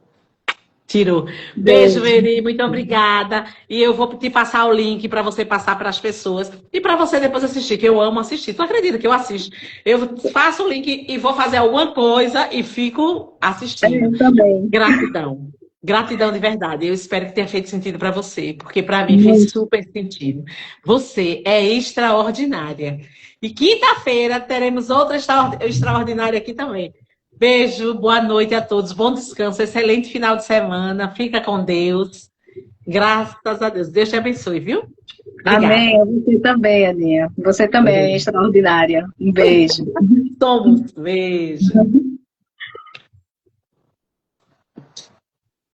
S1: tirou. Beijo, Veri, muito obrigada. E eu vou te passar o link para você passar para as pessoas e para você depois assistir, que eu amo assistir. Tu acredita que eu assisto? Eu faço o link e vou fazer alguma coisa e fico assistindo.
S2: Eu também.
S1: Gratidão. Gratidão de verdade. Eu espero que tenha feito sentido para você, porque para mim fez super sentido. Você é extraordinária. E quinta-feira teremos outra extraordinária aqui também. Beijo, boa noite a todos, bom descanso, excelente final de semana, fica com Deus, graças a Deus, Deus te abençoe, viu? Obrigada.
S2: Amém, você também, Aninha, você também é extraordinária, um beijo.
S1: Somos, beijo.